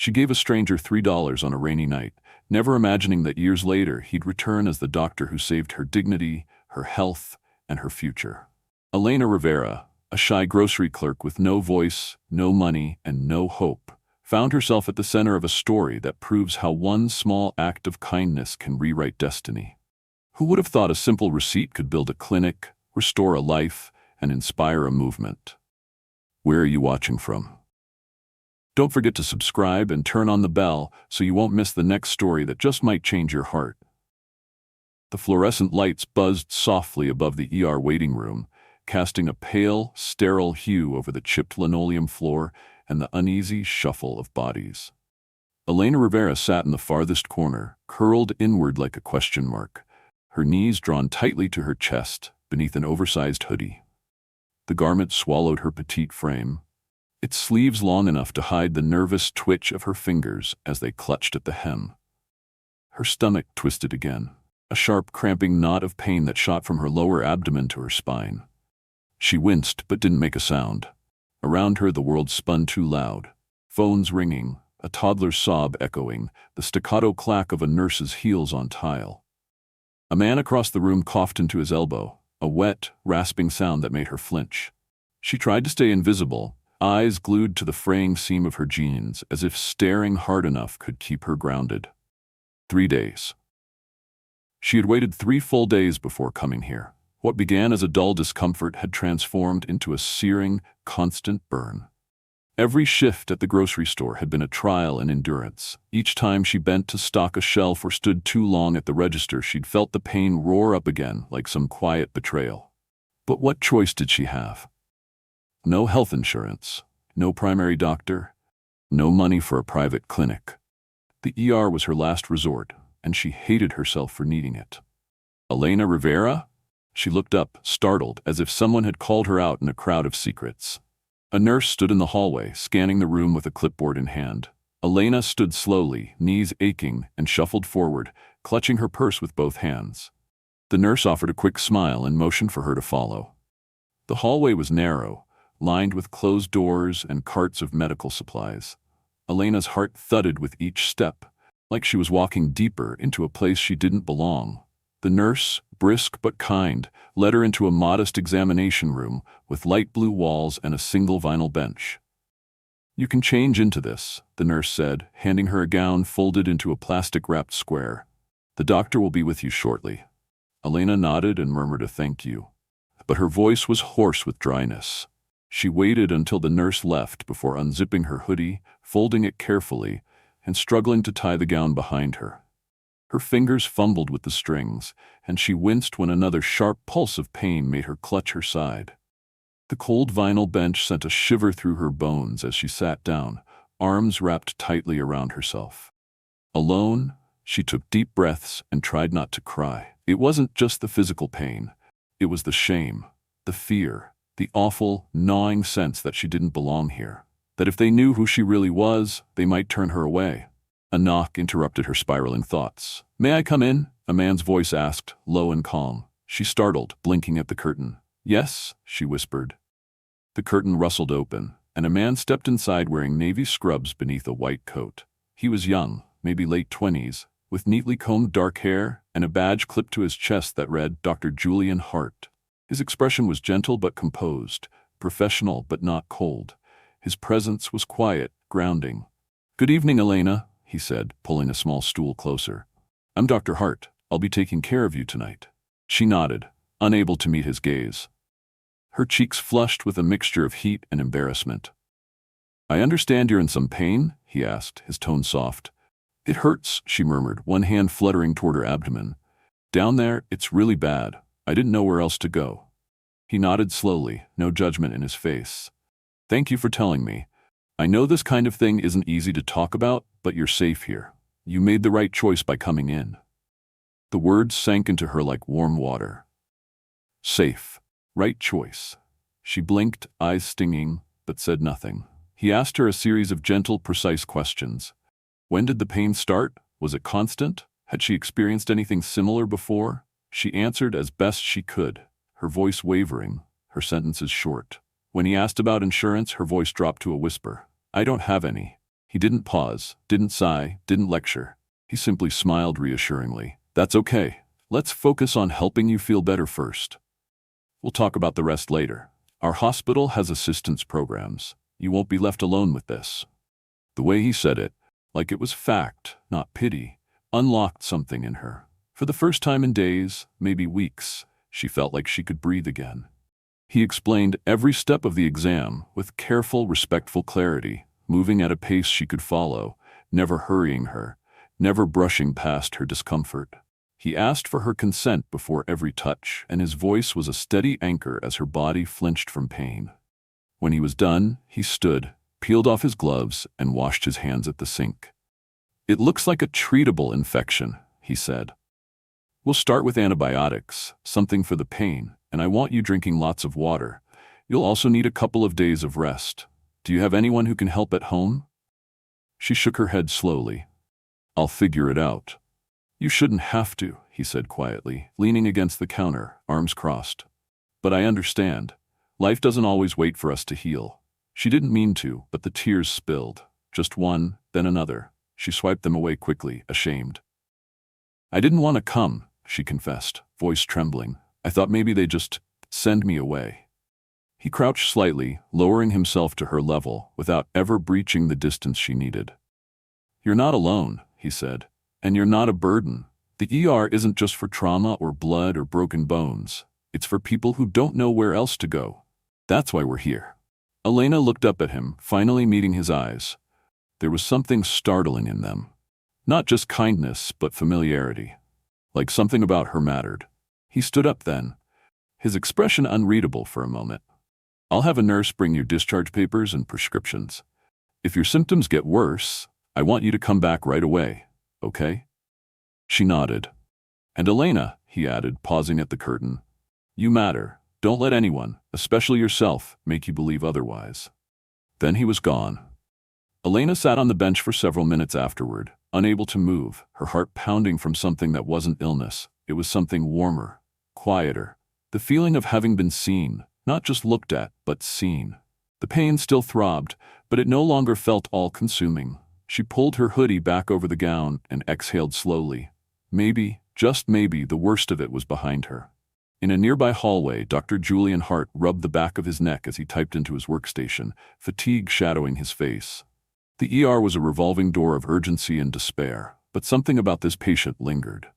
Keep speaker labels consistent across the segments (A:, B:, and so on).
A: She gave a stranger $3 on a rainy night, never imagining that years later he'd return as the doctor who saved her dignity, her health, and her future. Elena Rivera, a shy grocery clerk with no voice, no money, and no hope, found herself at the center of a story that proves how one small act of kindness can rewrite destiny. Who would have thought a simple receipt could build a clinic, restore a life, and inspire a movement? Where are you watching from? Don't forget to subscribe and turn on the bell so you won't miss the next story that just might change your heart. The fluorescent lights buzzed softly above the ER waiting room, casting a pale, sterile hue over the chipped linoleum floor and the uneasy shuffle of bodies. Elena Rivera sat in the farthest corner, curled inward like a question mark, her knees drawn tightly to her chest beneath an oversized hoodie. The garment swallowed her petite frame, its sleeves long enough to hide the nervous twitch of her fingers as they clutched at the hem. Her stomach twisted again, a sharp cramping knot of pain that shot from her lower abdomen to her spine. She winced but didn't make a sound. Around her the world spun too loud. Phones ringing, a toddler's sob echoing, the staccato clack of a nurse's heels on tile. A man across the room coughed into his elbow, a wet, rasping sound that made her flinch. She tried to stay invisible, eyes glued to the fraying seam of her jeans, as if staring hard enough could keep her grounded. 3 days. She had waited 3 full days before coming here. What began as a dull discomfort had transformed into a searing, constant burn. Every shift at the grocery store had been a trial in endurance. Each time she bent to stock a shelf or stood too long at the register, she'd felt the pain roar up again like some quiet betrayal. But what choice did she have? No health insurance, no primary doctor, no money for a private clinic. The ER was her last resort, and she hated herself for needing it. Elena Rivera? She looked up, startled, as if someone had called her out in a crowd of secrets. A nurse stood in the hallway, scanning the room with a clipboard in hand. Elena stood slowly, knees aching, and shuffled forward, clutching her purse with both hands. The nurse offered a quick smile and motioned for her to follow. The hallway was narrow, lined with closed doors and carts of medical supplies. Elena's heart thudded with each step, like she was walking deeper into a place she didn't belong. The nurse, brisk but kind, led her into a modest examination room with light blue walls and a single vinyl bench. "You can change into this," the nurse said, handing her a gown folded into a plastic-wrapped square. "The doctor will be with you shortly." Elena nodded and murmured a thank you, but her voice was hoarse with dryness. She waited until the nurse left before unzipping her hoodie, folding it carefully, and struggling to tie the gown behind her. Her fingers fumbled with the strings, and she winced when another sharp pulse of pain made her clutch her side. The cold vinyl bench sent a shiver through her bones as she sat down, arms wrapped tightly around herself. Alone, she took deep breaths and tried not to cry. It wasn't just the physical pain. It was the shame, the fear, the awful, gnawing sense that she didn't belong here, that if they knew who she really was, they might turn her away. A knock interrupted her spiraling thoughts. "May I come in?" a man's voice asked, low and calm. She startled, blinking at the curtain. "Yes," she whispered. The curtain rustled open, and a man stepped inside wearing navy scrubs beneath a white coat. He was young, maybe late 20s, with neatly combed dark hair and a badge clipped to his chest that read Dr. Julian Hart. His expression was gentle but composed, professional but not cold. His presence was quiet, grounding. "Good evening, Elena," he said, pulling a small stool closer. "I'm Dr. Hart. I'll be taking care of you tonight." She nodded, unable to meet his gaze. Her cheeks flushed with a mixture of heat and embarrassment. "I understand you're in some pain?" he asked, his tone soft. "It hurts," she murmured, one hand fluttering toward her abdomen. "Down there, it's really bad. I didn't know where else to go." He nodded slowly, no judgment in his face. "Thank you for telling me. I know this kind of thing isn't easy to talk about, but you're safe here. You made the right choice by coming in." The words sank into her like warm water. Safe. Right choice. She blinked, eyes stinging, but said nothing. He asked her a series of gentle, precise questions. When did the pain start? Was it constant? Had she experienced anything similar before? She answered as best she could, her voice wavering, her sentences short. When he asked about insurance, her voice dropped to a whisper. "I don't have any." He didn't pause, didn't sigh, didn't lecture. He simply smiled reassuringly. That's okay. Let's focus on helping you feel better first. We'll talk about the rest later. Our hospital has assistance programs. You won't be left alone with this. The way he said it, like it was fact, not pity, unlocked something in her. For the first time in days, maybe weeks, she felt like she could breathe again. He explained every step of the exam with careful, respectful clarity, moving at a pace she could follow, never hurrying her, never brushing past her discomfort. He asked for her consent before every touch, and his voice was a steady anchor as her body flinched from pain. When he was done, he stood, peeled off his gloves, and washed his hands at the sink. It looks like a treatable infection, he said. We'll start with antibiotics, something for the pain, and I want you drinking lots of water. You'll also need a couple of days of rest. Do you have anyone who can help at home? She shook her head slowly. I'll figure it out. You shouldn't have to, he said quietly, leaning against the counter, arms crossed. But I understand. Life doesn't always wait for us to heal. She didn't mean to, but the tears spilled. Just one, then another. She swiped them away quickly, ashamed. I didn't want to come, she confessed, voice trembling. I thought maybe they'd just send me away. He crouched slightly, lowering himself to her level, without ever breaching the distance she needed. You're not alone, he said. And you're not a burden. The ER isn't just for trauma or blood or broken bones. It's for people who don't know where else to go. That's why we're here. Elena looked up at him, finally meeting his eyes. There was something startling in them. Not just kindness, but familiarity. Like something about her mattered. He stood up then, his expression unreadable for a moment. I'll have a nurse bring you discharge papers and prescriptions. If your symptoms get worse, I want you to come back right away. Okay? She nodded. And Elena, he added, pausing at the curtain, you matter. Don't let anyone, especially yourself, make you believe otherwise. Then he was gone. Elena sat on the bench for several minutes afterward, unable to move, her heart pounding from something that wasn't illness. It was something warmer, quieter. The feeling of having been seen, not just looked at, but seen. The pain still throbbed, but it no longer felt all-consuming. She pulled her hoodie back over the gown and exhaled slowly. Maybe, just maybe, the worst of it was behind her. In a nearby hallway, Dr. Julian Hart rubbed the back of his neck as he typed into his workstation, fatigue shadowing his face. The ER was a revolving door of urgency and despair, but something about this patient lingered.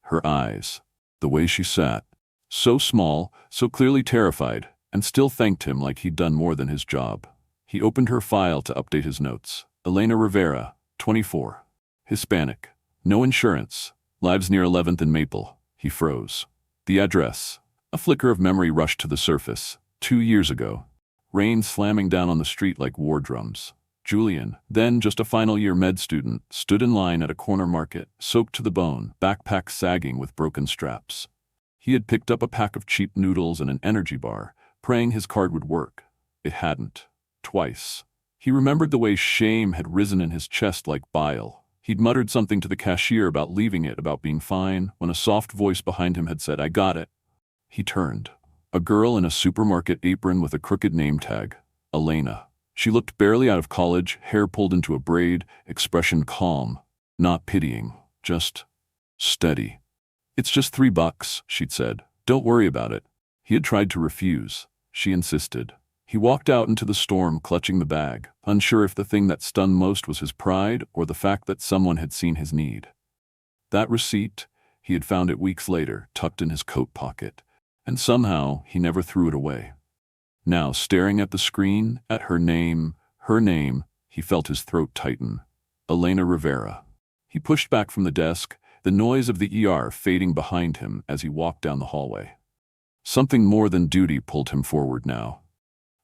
A: Her eyes, the way she sat, so small, so clearly terrified, and still thanked him like he'd done more than his job. He opened her file to update his notes. Elena Rivera, 24. Hispanic. No insurance. Lives near 11th and Maple. He froze. The address. A flicker of memory rushed to the surface. 2 years ago. Rain slamming down on the street like war drums. Julian, then just a final-year med student, stood in line at a corner market, soaked to the bone, backpack sagging with broken straps. He had picked up a pack of cheap noodles and an energy bar, praying his card would work. It hadn't. Twice. He remembered the way shame had risen in his chest like bile. He'd muttered something to the cashier about leaving it, about being fine, when a soft voice behind him had said, I got it. He turned. A girl in a supermarket apron with a crooked name tag. Elena. She looked barely out of college, hair pulled into a braid, expression calm, not pitying, just steady. It's just $3, she'd said. Don't worry about it. He had tried to refuse. She insisted. He walked out into the storm, clutching the bag, unsure if the thing that stunned most was his pride or the fact that someone had seen his need. That receipt, he had found it weeks later, tucked in his coat pocket, and somehow he never threw it away. Now, staring at the screen, at her name, he felt his throat tighten. Elena Rivera. He pushed back from the desk, the noise of the ER fading behind him as he walked down the hallway. Something more than duty pulled him forward now.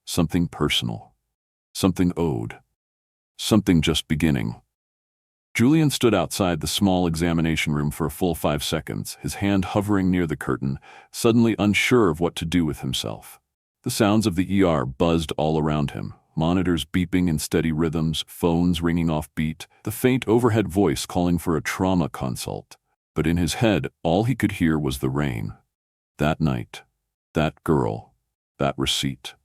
A: Something personal. Something owed. Something just beginning. Julian stood outside the small examination room for a full 5 seconds, his hand hovering near the curtain, suddenly unsure of what to do with himself. The sounds of the ER buzzed all around him, monitors beeping in steady rhythms, phones ringing off beat, the faint overhead voice calling for a trauma consult. But in his head, all he could hear was the rain. That night. That girl. That receipt.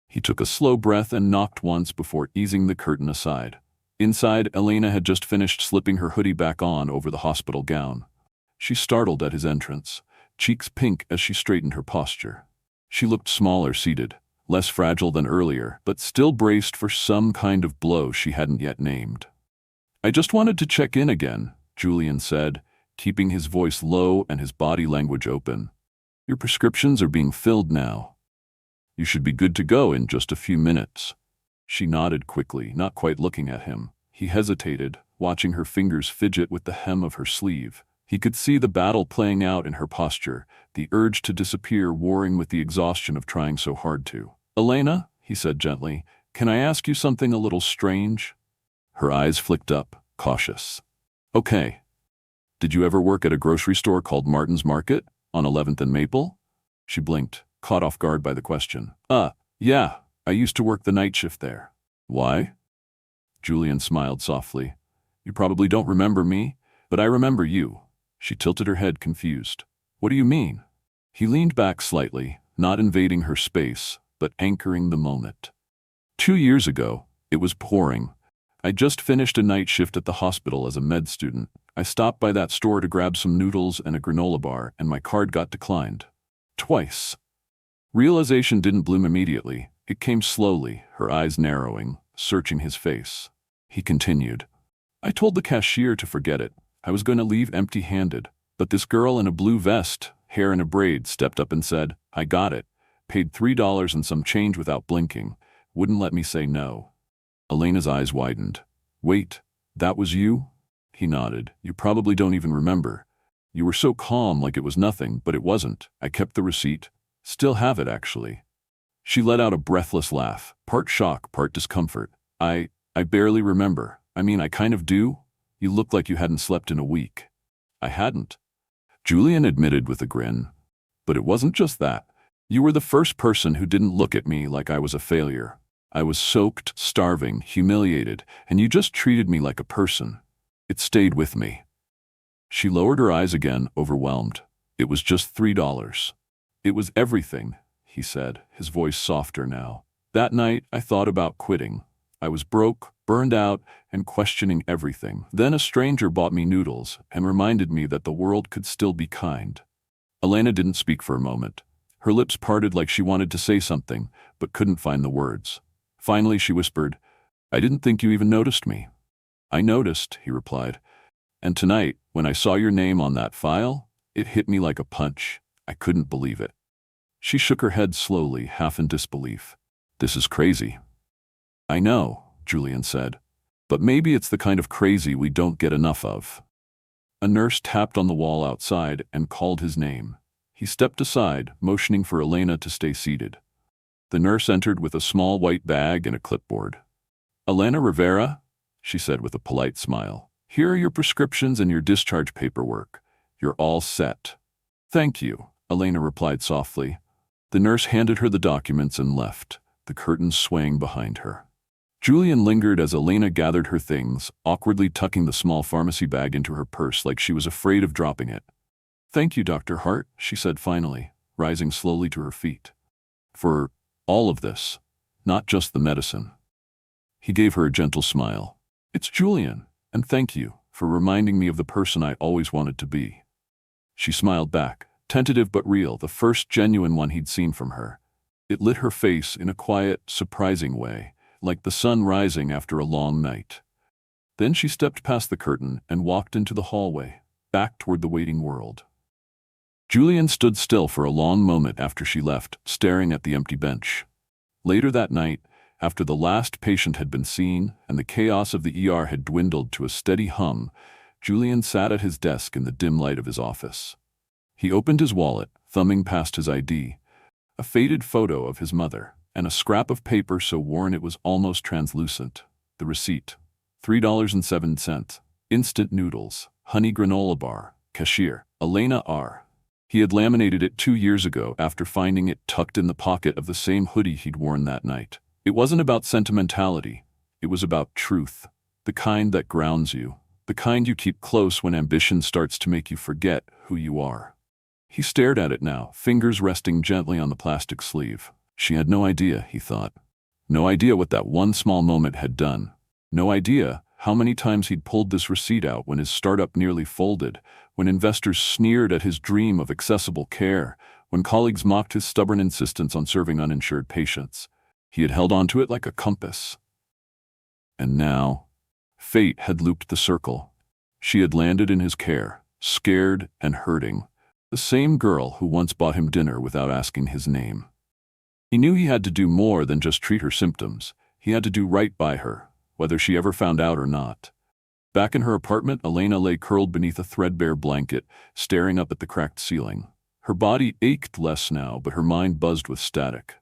A: He took a slow breath and knocked once before easing the curtain aside. Inside, Elena had just finished slipping her hoodie back on over the hospital gown. She startled at his entrance, cheeks pink as she straightened her posture. She looked smaller seated, less fragile than earlier, but still braced for some kind of blow she hadn't yet named. "I just wanted to check in again," Julian said, keeping his voice low and his body language open. "Your prescriptions are being filled now. You should be good to go in just a few minutes." She nodded quickly, not quite looking at him. He hesitated, watching her fingers fidget with the hem of her sleeve. He could see the battle playing out in her posture, the urge to disappear warring with the exhaustion of trying so hard to. "Elena," he said gently, "can I ask you something a little strange?" Her eyes flicked up, cautious. "Okay. Did you ever work at a grocery store called Martin's Market on 11th and Maple?" She blinked, caught off guard by the question. Yeah, I used to work the night shift there." "Why?" Julian smiled softly. "You probably don't remember me, but I remember you." She tilted her head, confused. "What do you mean?" He leaned back slightly, not invading her space, but anchoring the moment. 2 years ago, it was pouring. I'd just finished a night shift at the hospital as a med student. I stopped by that store to grab some noodles and a granola bar, and my card got declined. Twice. Realization didn't bloom immediately. It came slowly, her eyes narrowing, searching his face. He continued. "I told the cashier to forget it. I was going to leave empty-handed, but this girl in a blue vest, hair in a braid, stepped up and said, 'I got it,' paid $3 and some change without blinking, wouldn't let me say no." Elena's eyes widened. "Wait, that was you?" He nodded. "You probably don't even remember. You were so calm like it was nothing, but it wasn't. I kept the receipt. Still have it, actually." She let out a breathless laugh, part shock, part discomfort. I barely remember. I mean, I kind of do. You look like you hadn't slept in a week." "I hadn't," Julian admitted with a grin. "But it wasn't just that. You were the first person who didn't look at me like I was a failure. I was soaked, starving, humiliated, and you just treated me like a person. It stayed with me." She lowered her eyes again, overwhelmed. "It was just $3. It was everything," he said, his voice softer now. "That night, I thought about quitting. I was broke, burned out, and questioning everything. Then a stranger bought me noodles and reminded me that the world could still be kind." Elena didn't speak for a moment. Her lips parted like she wanted to say something, but couldn't find the words. Finally, she whispered, "I didn't think you even noticed me." "I noticed," he replied. "And tonight, when I saw your name on that file, it hit me like a punch. I couldn't believe it." She shook her head slowly, half in disbelief. "This is crazy." "I know," Julian said, "but maybe it's the kind of crazy we don't get enough of." A nurse tapped on the wall outside and called his name. He stepped aside, motioning for Elena to stay seated. The nurse entered with a small white bag and a clipboard. "Elena Rivera," she said with a polite smile, "here are your prescriptions and your discharge paperwork. You're all set." "Thank you," Elena replied softly. The nurse handed her the documents and left, the curtains swaying behind her. Julian lingered as Elena gathered her things, awkwardly tucking the small pharmacy bag into her purse like she was afraid of dropping it. "Thank you, Dr. Hart," she said finally, rising slowly to her feet. "For all of this, not just the medicine." He gave her a gentle smile. "It's Julian, and thank you for reminding me of the person I always wanted to be." She smiled back, tentative but real, the first genuine one he'd seen from her. It lit her face in a quiet, surprising way, like the sun rising after a long night. Then she stepped past the curtain and walked into the hallway, back toward the waiting world. Julian stood still for a long moment after she left, staring at the empty bench. Later that night, after the last patient had been seen and the chaos of the ER had dwindled to a steady hum, Julian sat at his desk in the dim light of his office. He opened his wallet, thumbing past his ID, a faded photo of his mother, and a scrap of paper so worn it was almost translucent. The receipt. $3.07. Instant noodles. Honey granola bar. Cashier. Elena R. He had laminated it 2 years ago after finding it tucked in the pocket of the same hoodie he'd worn that night. It wasn't about sentimentality. It was about truth. The kind that grounds you. The kind you keep close when ambition starts to make you forget who you are. He stared at it now, fingers resting gently on the plastic sleeve. She had no idea, he thought. No idea what that one small moment had done. No idea How many times he'd pulled this receipt out when his startup nearly folded, when investors sneered at his dream of accessible care, when colleagues mocked his stubborn insistence on serving uninsured patients. He had held onto it like a compass. And now, fate had looped the circle. She had landed in his care, scared and hurting, the same girl who once bought him dinner without asking his name. He knew he had to do more than just treat her symptoms. He had to do right by her, whether she ever found out or not. Back in her apartment, Elena lay curled beneath a threadbare blanket, staring up at the cracked ceiling. Her body ached less now, but her mind buzzed with static.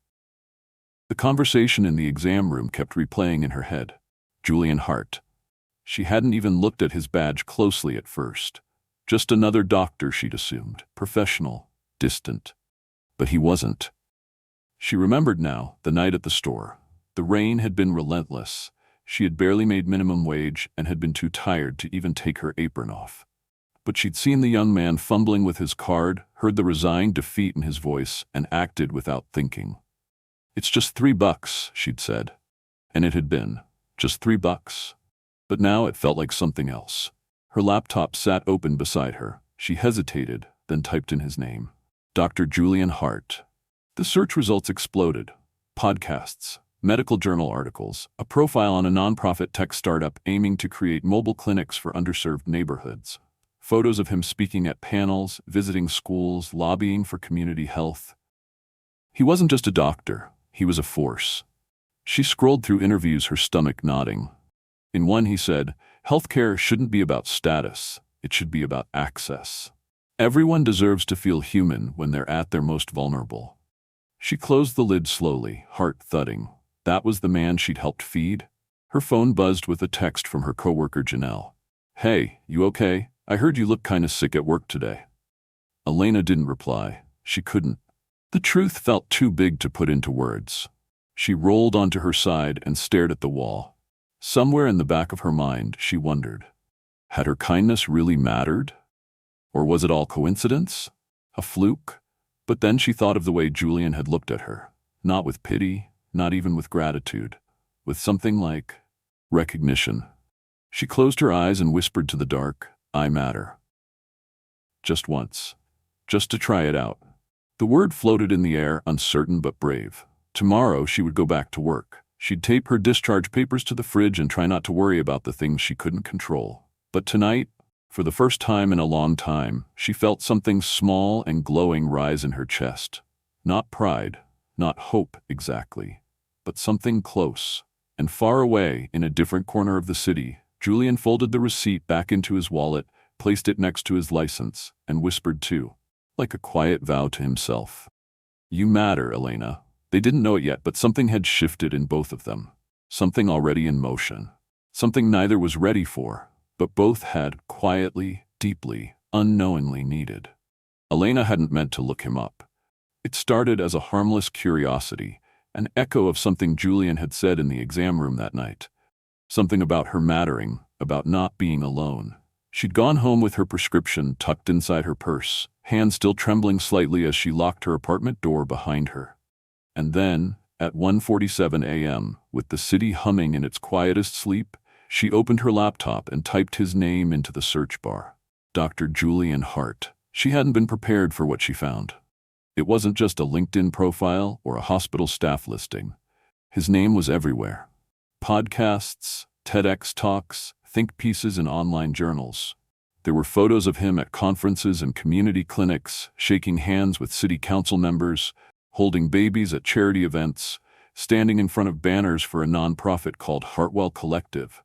A: The conversation in the exam room kept replaying in her head. Julian Hart. She hadn't even looked at his badge closely at first. Just another doctor, she'd assumed. Professional, distant. But he wasn't. She remembered now, the night at the store. The rain had been relentless. She had barely made minimum wage and had been too tired to even take her apron off. But she'd seen the young man fumbling with his card, heard the resigned defeat in his voice, and acted without thinking. "It's just $3, she'd said. And it had been. Just $3. But now it felt like something else. Her laptop sat open beside her. She hesitated, then typed in his name. Dr. Julian Hart. The search results exploded. Podcasts, medical journal articles, a profile on a nonprofit tech startup aiming to create mobile clinics for underserved neighborhoods. Photos of him speaking at panels, visiting schools, lobbying for community health. He wasn't just a doctor, he was a force. She scrolled through interviews, her stomach nodding. In one he said, "Healthcare shouldn't be about status, it should be about access. Everyone deserves to feel human when they're at their most vulnerable." She closed the lid slowly, heart thudding. That was the man she'd helped feed? Her phone buzzed with a text from her coworker Janelle. "Hey, you okay? I heard you look kinda sick at work today." Elena didn't reply. She couldn't. The truth felt too big to put into words. She rolled onto her side and stared at the wall. Somewhere in the back of her mind, she wondered, had her kindness really mattered? Or was it all coincidence? A fluke? But then she thought of the way Julian had looked at her. Not with pity, not even with gratitude. With something like recognition. She closed her eyes and whispered to the dark, "I matter." Just once. Just to try it out. The word floated in the air, uncertain but brave. Tomorrow she would go back to work. She'd tape her discharge papers to the fridge and try not to worry about the things she couldn't control. But tonight, for the first time in a long time, she felt something small and glowing rise in her chest. Not pride, not hope exactly, but something close. And far away, in a different corner of the city, Julian folded the receipt back into his wallet, placed it next to his license, and whispered too, like a quiet vow to himself. "You matter, Elena." They didn't know it yet, but something had shifted in both of them. Something already in motion. Something neither was ready for, but both had quietly, deeply, unknowingly needed. Elena hadn't meant to look him up. It started as a harmless curiosity, an echo of something Julian had said in the exam room that night. Something about her mattering, about not being alone. She'd gone home with her prescription tucked inside her purse, hands still trembling slightly as she locked her apartment door behind her. And then, at 1:47 a.m., with the city humming in its quietest sleep, she opened her laptop and typed his name into the search bar. Dr. Julian Hart. She hadn't been prepared for what she found. It wasn't just a LinkedIn profile or a hospital staff listing. His name was everywhere. Podcasts, TEDx talks, think pieces in online journals. There were photos of him at conferences and community clinics, shaking hands with city council members, holding babies at charity events, standing in front of banners for a nonprofit called Hartwell Collective,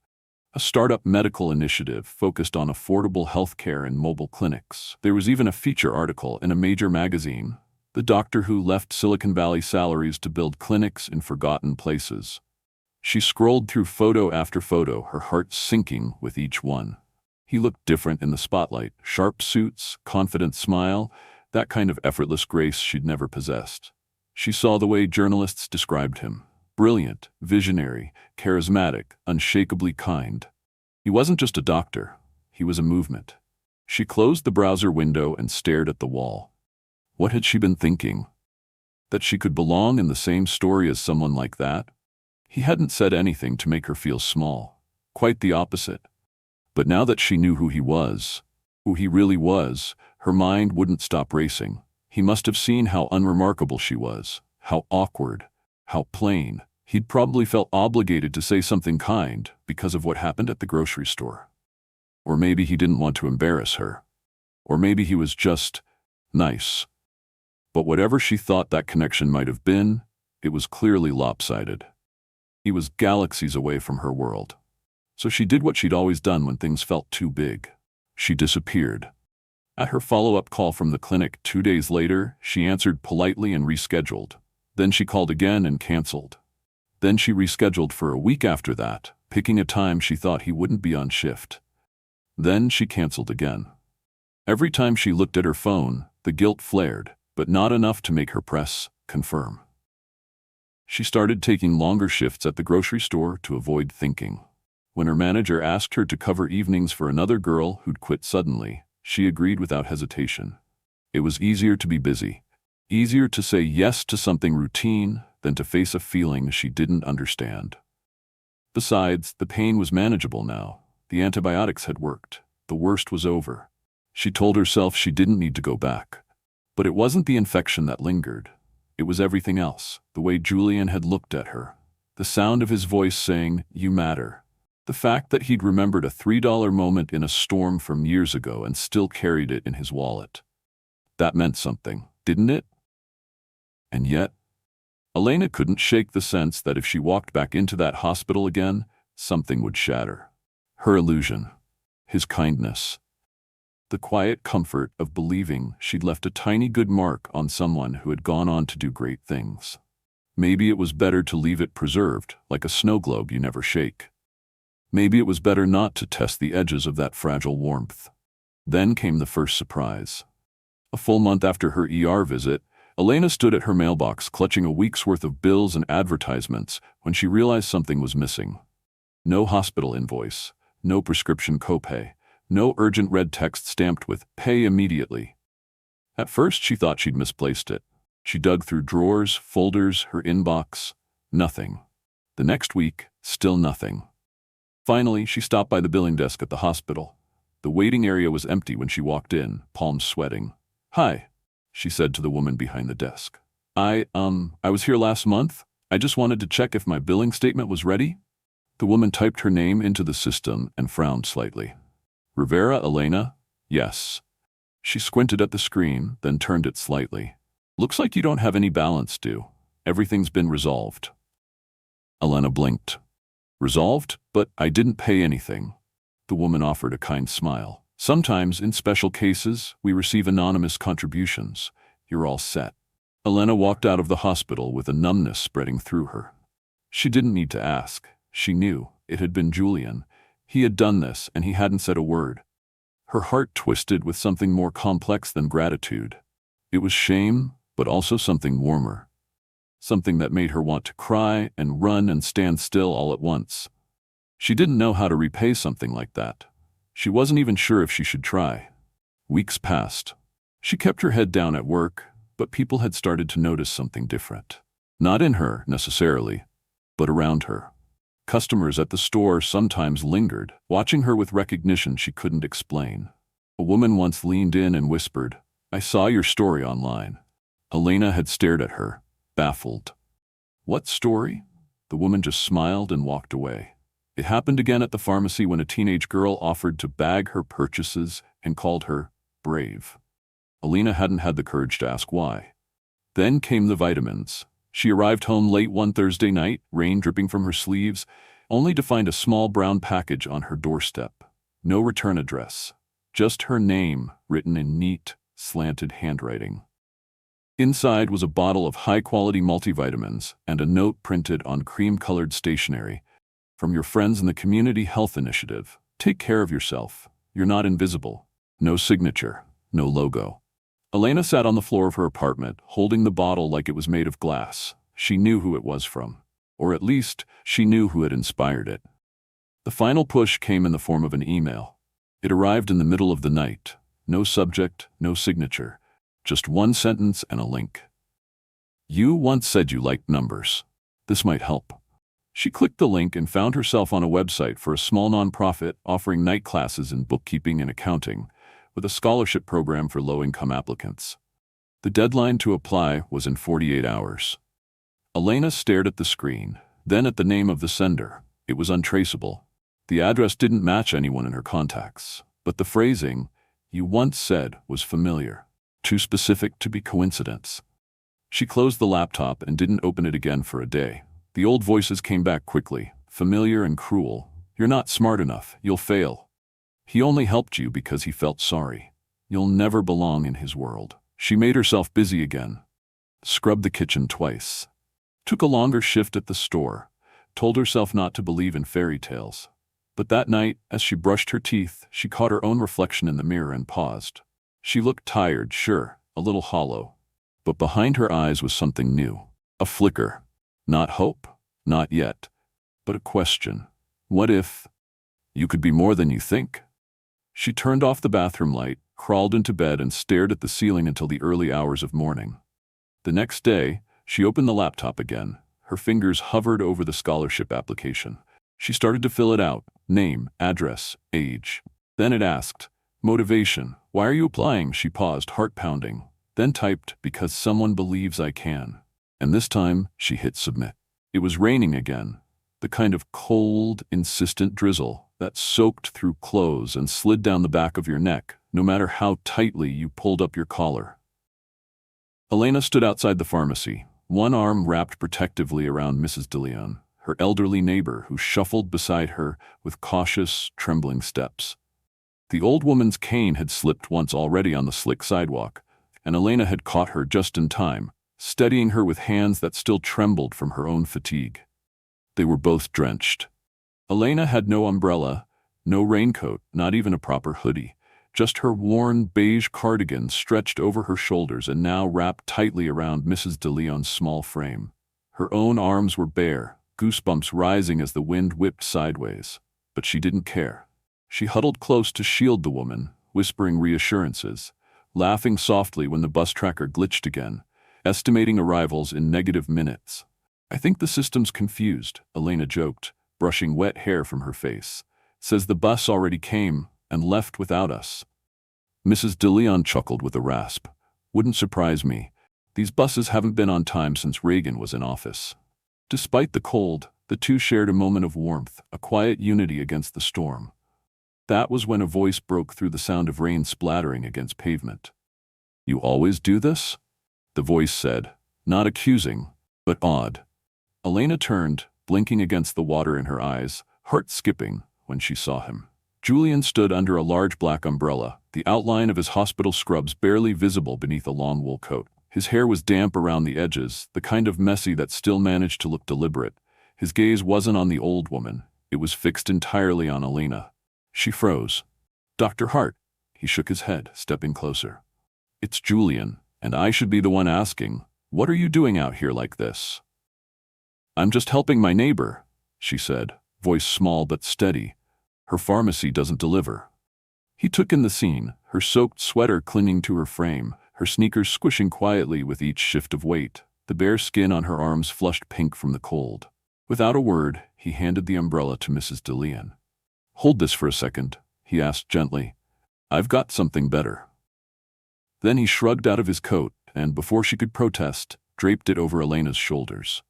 A: a startup medical initiative focused on affordable healthcare and mobile clinics. There was even a feature article in a major magazine, The Doctor Who Left Silicon Valley Salaries to Build Clinics in Forgotten Places. She scrolled through photo after photo, her heart sinking with each one. He looked different in the spotlight, sharp suits, confident smile, that kind of effortless grace she'd never possessed. She saw the way journalists described him. Brilliant, visionary, charismatic, unshakably kind. He wasn't just a doctor, he was a movement. She closed the browser window and stared at the wall. What had she been thinking? That she could belong in the same story as someone like that? He hadn't said anything to make her feel small. quite the opposite. But now that she knew who he really was, her mind wouldn't stop racing. He must have seen how unremarkable she was, how awkward, how plain. He'd probably felt obligated to say something kind because of what happened at the grocery store. Or maybe he didn't want to embarrass her. Or maybe he was just nice. But whatever she thought that connection might have been, it was clearly lopsided. He was galaxies away from her world. So she did what she'd always done when things felt too big. She disappeared. At her follow-up call from the clinic 2 days later, she answered politely and rescheduled. Then she called again and canceled. Then she rescheduled for a week after that, picking a time she thought he wouldn't be on shift. Then she canceled again. Every time she looked at her phone, the guilt flared, but not enough to make her press confirm. She started taking longer shifts at the grocery store to avoid thinking. When her manager asked her to cover evenings for another girl who'd quit suddenly, she agreed without hesitation. It was easier to be busy, easier to say yes to something routine than to face a feeling she didn't understand. Besides, the pain was manageable now. The antibiotics had worked. The worst was over. She told herself she didn't need to go back. But it wasn't the infection that lingered. It was everything else, the way Julian had looked at her. The sound of his voice saying, "You matter." The fact that he'd remembered a $3 moment in a storm from years ago and still carried it in his wallet. That meant something, didn't it? And yet, Elena couldn't shake the sense that if she walked back into that hospital again, something would shatter. Her illusion, his kindness, the quiet comfort of believing she'd left a tiny good mark on someone who had gone on to do great things. Maybe it was better to leave it preserved, like a snow globe you never shake. Maybe it was better not to test the edges of that fragile warmth. Then came the first surprise. A full month after her ER visit, Elena stood at her mailbox clutching a week's worth of bills and advertisements when she realized something was missing. No hospital invoice, no prescription copay, no urgent red text stamped with "pay immediately." At first she thought she'd misplaced it. She dug through drawers, folders, her inbox. Nothing. The next week, still nothing. Finally, she stopped by the billing desk at the hospital. The waiting area was empty when she walked in, palms sweating. "Hi," she said to the woman behind the desk. I was here last month. I just wanted to check if my billing statement was ready." The woman typed her name into the system and frowned slightly. "Rivera Elena?" "Yes." She squinted at the screen, then turned it slightly. "Looks like you don't have any balance due. Everything's been resolved." Elena blinked. "Resolved? But I didn't pay anything." The woman offered a kind smile. "Sometimes, in special cases, we receive anonymous contributions. You're all set." Elena walked out of the hospital with a numbness spreading through her. She didn't need to ask. She knew. It had been Julian. He had done this, and he hadn't said a word. Her heart twisted with something more complex than gratitude. It was shame, but also something warmer. Something that made her want to cry and run and stand still all at once. She didn't know how to repay something like that. She wasn't even sure if she should try. Weeks passed. She kept her head down at work, but people had started to notice something different. Not in her, necessarily, but around her. Customers at the store sometimes lingered, watching her with recognition she couldn't explain. A woman once leaned in and whispered, "I saw your story online." Elena had stared at her, baffled. "What story?" The woman just smiled and walked away. It happened again at the pharmacy when a teenage girl offered to bag her purchases and called her brave. Elena hadn't had the courage to ask why. Then came the vitamins. She arrived home late one Thursday night, rain dripping from her sleeves, only to find a small brown package on her doorstep. No return address. Just her name, written in neat, slanted handwriting. Inside was a bottle of high-quality multivitamins and a note printed on cream-colored stationery. "From your friends in the Community Health Initiative. Take care of yourself. You're not invisible." No signature. No logo. Elena sat on the floor of her apartment, holding the bottle like it was made of glass. She knew who it was from. Or at least, she knew who had inspired it. The final push came in the form of an email. It arrived in the middle of the night. No subject, no signature. Just one sentence and a link. "You once said you liked numbers. This might help." She clicked the link and found herself on a website for a small nonprofit offering night classes in bookkeeping and accounting, with a scholarship program for low-income applicants. The deadline to apply was in 48 hours. Elena stared at the screen, then at the name of the sender. It was untraceable. The address didn't match anyone in her contacts, but the phrasing, "you once said," was familiar, too specific to be coincidence. She closed the laptop and didn't open it again for a day. The old voices came back quickly, familiar and cruel. "You're not smart enough. You'll fail. He only helped you because he felt sorry. You'll never belong in his world." She made herself busy again. Scrubbed the kitchen twice. Took a longer shift at the store. Told herself not to believe in fairy tales. But that night, as she brushed her teeth, she caught her own reflection in the mirror and paused. She looked tired, sure, a little hollow. But behind her eyes was something new. A flicker. Not hope, not yet, but a question. What if you could be more than you think? She turned off the bathroom light, crawled into bed and stared at the ceiling until the early hours of morning. The next day, she opened the laptop again. Her fingers hovered over the scholarship application. She started to fill it out. Name, address, age. Then it asked, motivation. "Why are you applying?" She paused, heart pounding. Then typed, "Because someone believes I can." And this time, she hit submit. It was raining again. The kind of cold, insistent drizzle that soaked through clothes and slid down the back of your neck, no matter how tightly you pulled up your collar. Elena stood outside the pharmacy, one arm wrapped protectively around Mrs. DeLeon, her elderly neighbor who shuffled beside her with cautious, trembling steps. The old woman's cane had slipped once already on the slick sidewalk, and Elena had caught her just in time, steadying her with hands that still trembled from her own fatigue. They were both drenched. Elena had no umbrella, no raincoat, not even a proper hoodie, just her worn beige cardigan stretched over her shoulders and now wrapped tightly around Mrs. DeLeon's small frame. Her own arms were bare, goosebumps rising as the wind whipped sideways. But she didn't care. She huddled close to shield the woman, whispering reassurances, laughing softly when the bus tracker glitched again, estimating arrivals in negative minutes. "I think the system's confused," Elena joked, brushing wet hair from her face. "Says the bus already came and left without us." Mrs. DeLeon chuckled with a rasp. "Wouldn't surprise me. These buses haven't been on time since Reagan was in office." Despite the cold, the two shared a moment of warmth, a quiet unity against the storm. That was when a voice broke through the sound of rain splattering against pavement. "You always do this?" the voice said, not accusing, but awed. Elena turned, blinking against the water in her eyes, heart skipping, when she saw him. Julian stood under a large black umbrella, the outline of his hospital scrubs barely visible beneath a long wool coat. His hair was damp around the edges, the kind of messy that still managed to look deliberate. His gaze wasn't on the old woman. It was fixed entirely on Elena. She froze. "Dr. Hart." He shook his head, stepping closer. "It's Julian, and I should be the one asking, what are you doing out here like this?" "I'm just helping my neighbor," she said, voice small but steady. "Her pharmacy doesn't deliver." He took in the scene, her soaked sweater clinging to her frame, her sneakers squishing quietly with each shift of weight, the bare skin on her arms flushed pink from the cold. Without a word, he handed the umbrella to Mrs. DeLeon. "Hold this for a second," he asked gently. "I've got something better." Then he shrugged out of his coat and, before she could protest, draped it over Elena's shoulders.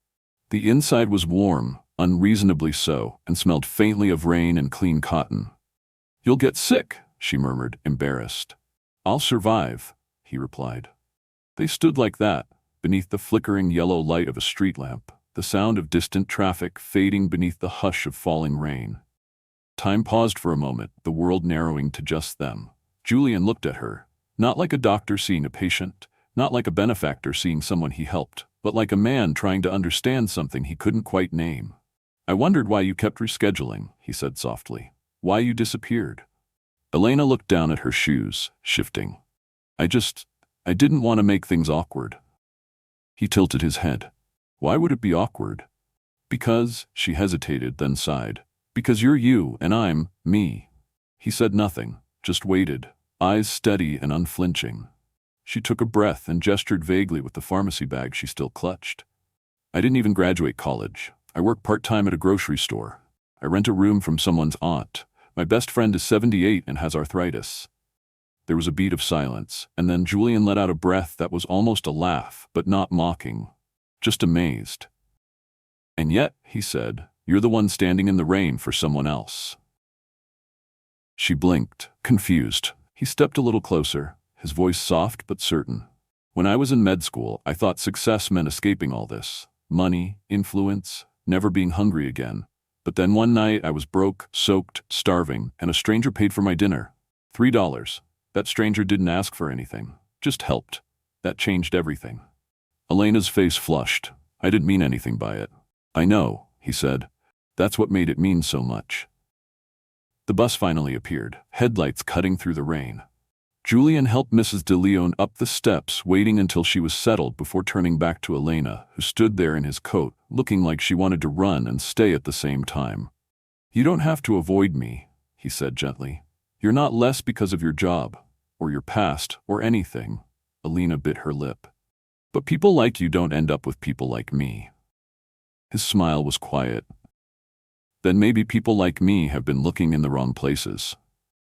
A: The inside was warm, unreasonably so, and smelled faintly of rain and clean cotton. "You'll get sick," she murmured, embarrassed. "I'll survive," he replied. They stood like that, beneath the flickering yellow light of a street lamp, the sound of distant traffic fading beneath the hush of falling rain. Time paused for a moment, the world narrowing to just them. Julian looked at her, not like a doctor seeing a patient, not like a benefactor seeing someone he helped, but like a man trying to understand something he couldn't quite name. "I wondered why you kept rescheduling," he said softly. "Why you disappeared." Elena looked down at her shoes, shifting. I didn't want to make things awkward." He tilted his head. "Why would it be awkward?" "Because," she hesitated, then sighed. "Because you're you and I'm me." He said nothing, just waited, eyes steady and unflinching. She took a breath and gestured vaguely with the pharmacy bag she still clutched. "I didn't even graduate college. I work part-time at a grocery store. I rent a room from someone's aunt. My best friend is 78 and has arthritis. There was a beat of silence, and then Julian let out a breath that was almost a laugh, but not mocking, just amazed. And yet, he said, you're the one standing in the rain for someone else. She blinked, confused. He stepped a little closer, his voice soft but certain. When I was in med school, I thought success meant escaping all this. Money, influence, never being hungry again. But then one night I was broke, soaked, starving, and a stranger paid for my dinner. $3. That stranger didn't ask for anything, just helped. That changed everything. Elena's face flushed. I didn't mean anything by it. I know, he said. That's what made it mean so much. The bus finally appeared, headlights cutting through the rain. Julian helped Mrs. de Leon up the steps, waiting until she was settled before turning back to Elena, who stood there in his coat, looking like she wanted to run and stay at the same time. You don't have to avoid me, he said gently. You're not less because of your job, or your past, or anything. Elena bit her lip. But people like you don't end up with people like me. His smile was quiet. Then maybe people like me have been looking in the wrong places.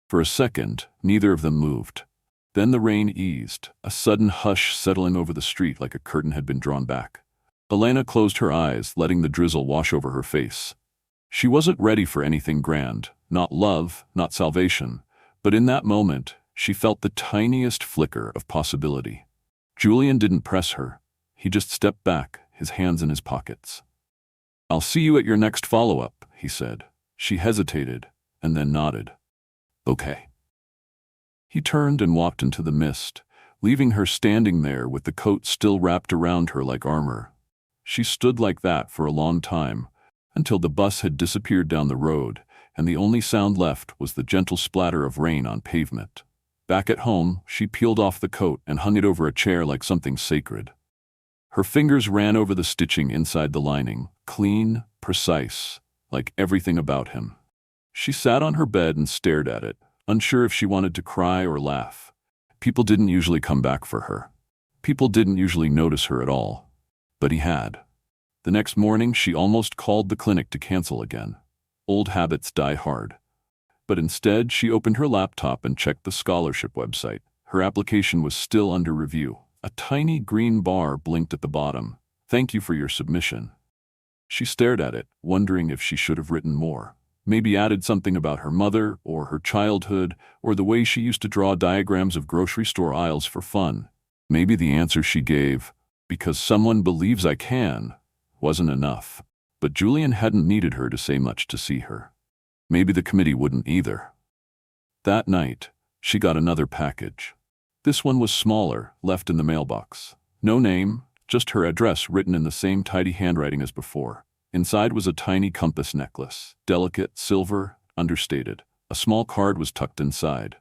A: For a second, neither of them moved. Then the rain eased, a sudden hush settling over the street like a curtain had been drawn back. Elena closed her eyes, letting the drizzle wash over her face. She wasn't ready for anything grand, not love, not salvation, but in that moment, she felt the tiniest flicker of possibility. Julian didn't press her. He just stepped back, his hands in his pockets. I'll see you at your next follow-up, he said. She hesitated, and then nodded. Okay. He turned and walked into the mist, leaving her standing there with the coat still wrapped around her like armor. She stood like that for a long time, until the bus had disappeared down the road, and the only sound left was the gentle splatter of rain on pavement. Back at home, she peeled off the coat and hung it over a chair like something sacred. Her fingers ran over the stitching inside the lining, clean, precise, like everything about him. She sat on her bed and stared at it, unsure if she wanted to cry or laugh. People didn't usually come back for her. People didn't usually notice her at all. But he had. The next morning, she almost called the clinic to cancel again. Old habits die hard. But instead, she opened her laptop and checked the scholarship website. Her application was still under review. A tiny green bar blinked at the bottom. Thank you for your submission. She stared at it, wondering if she should have written more. Maybe added something about her mother, or her childhood, or the way she used to draw diagrams of grocery store aisles for fun. Maybe the answer she gave, because someone believes I can, wasn't enough. But Julian hadn't needed her to say much to see her. Maybe the committee wouldn't either. That night, she got another package. This one was smaller, left in the mailbox. No name, just her address written in the same tidy handwriting as before. Inside was a tiny compass necklace, delicate, silver, understated. A small card was tucked inside.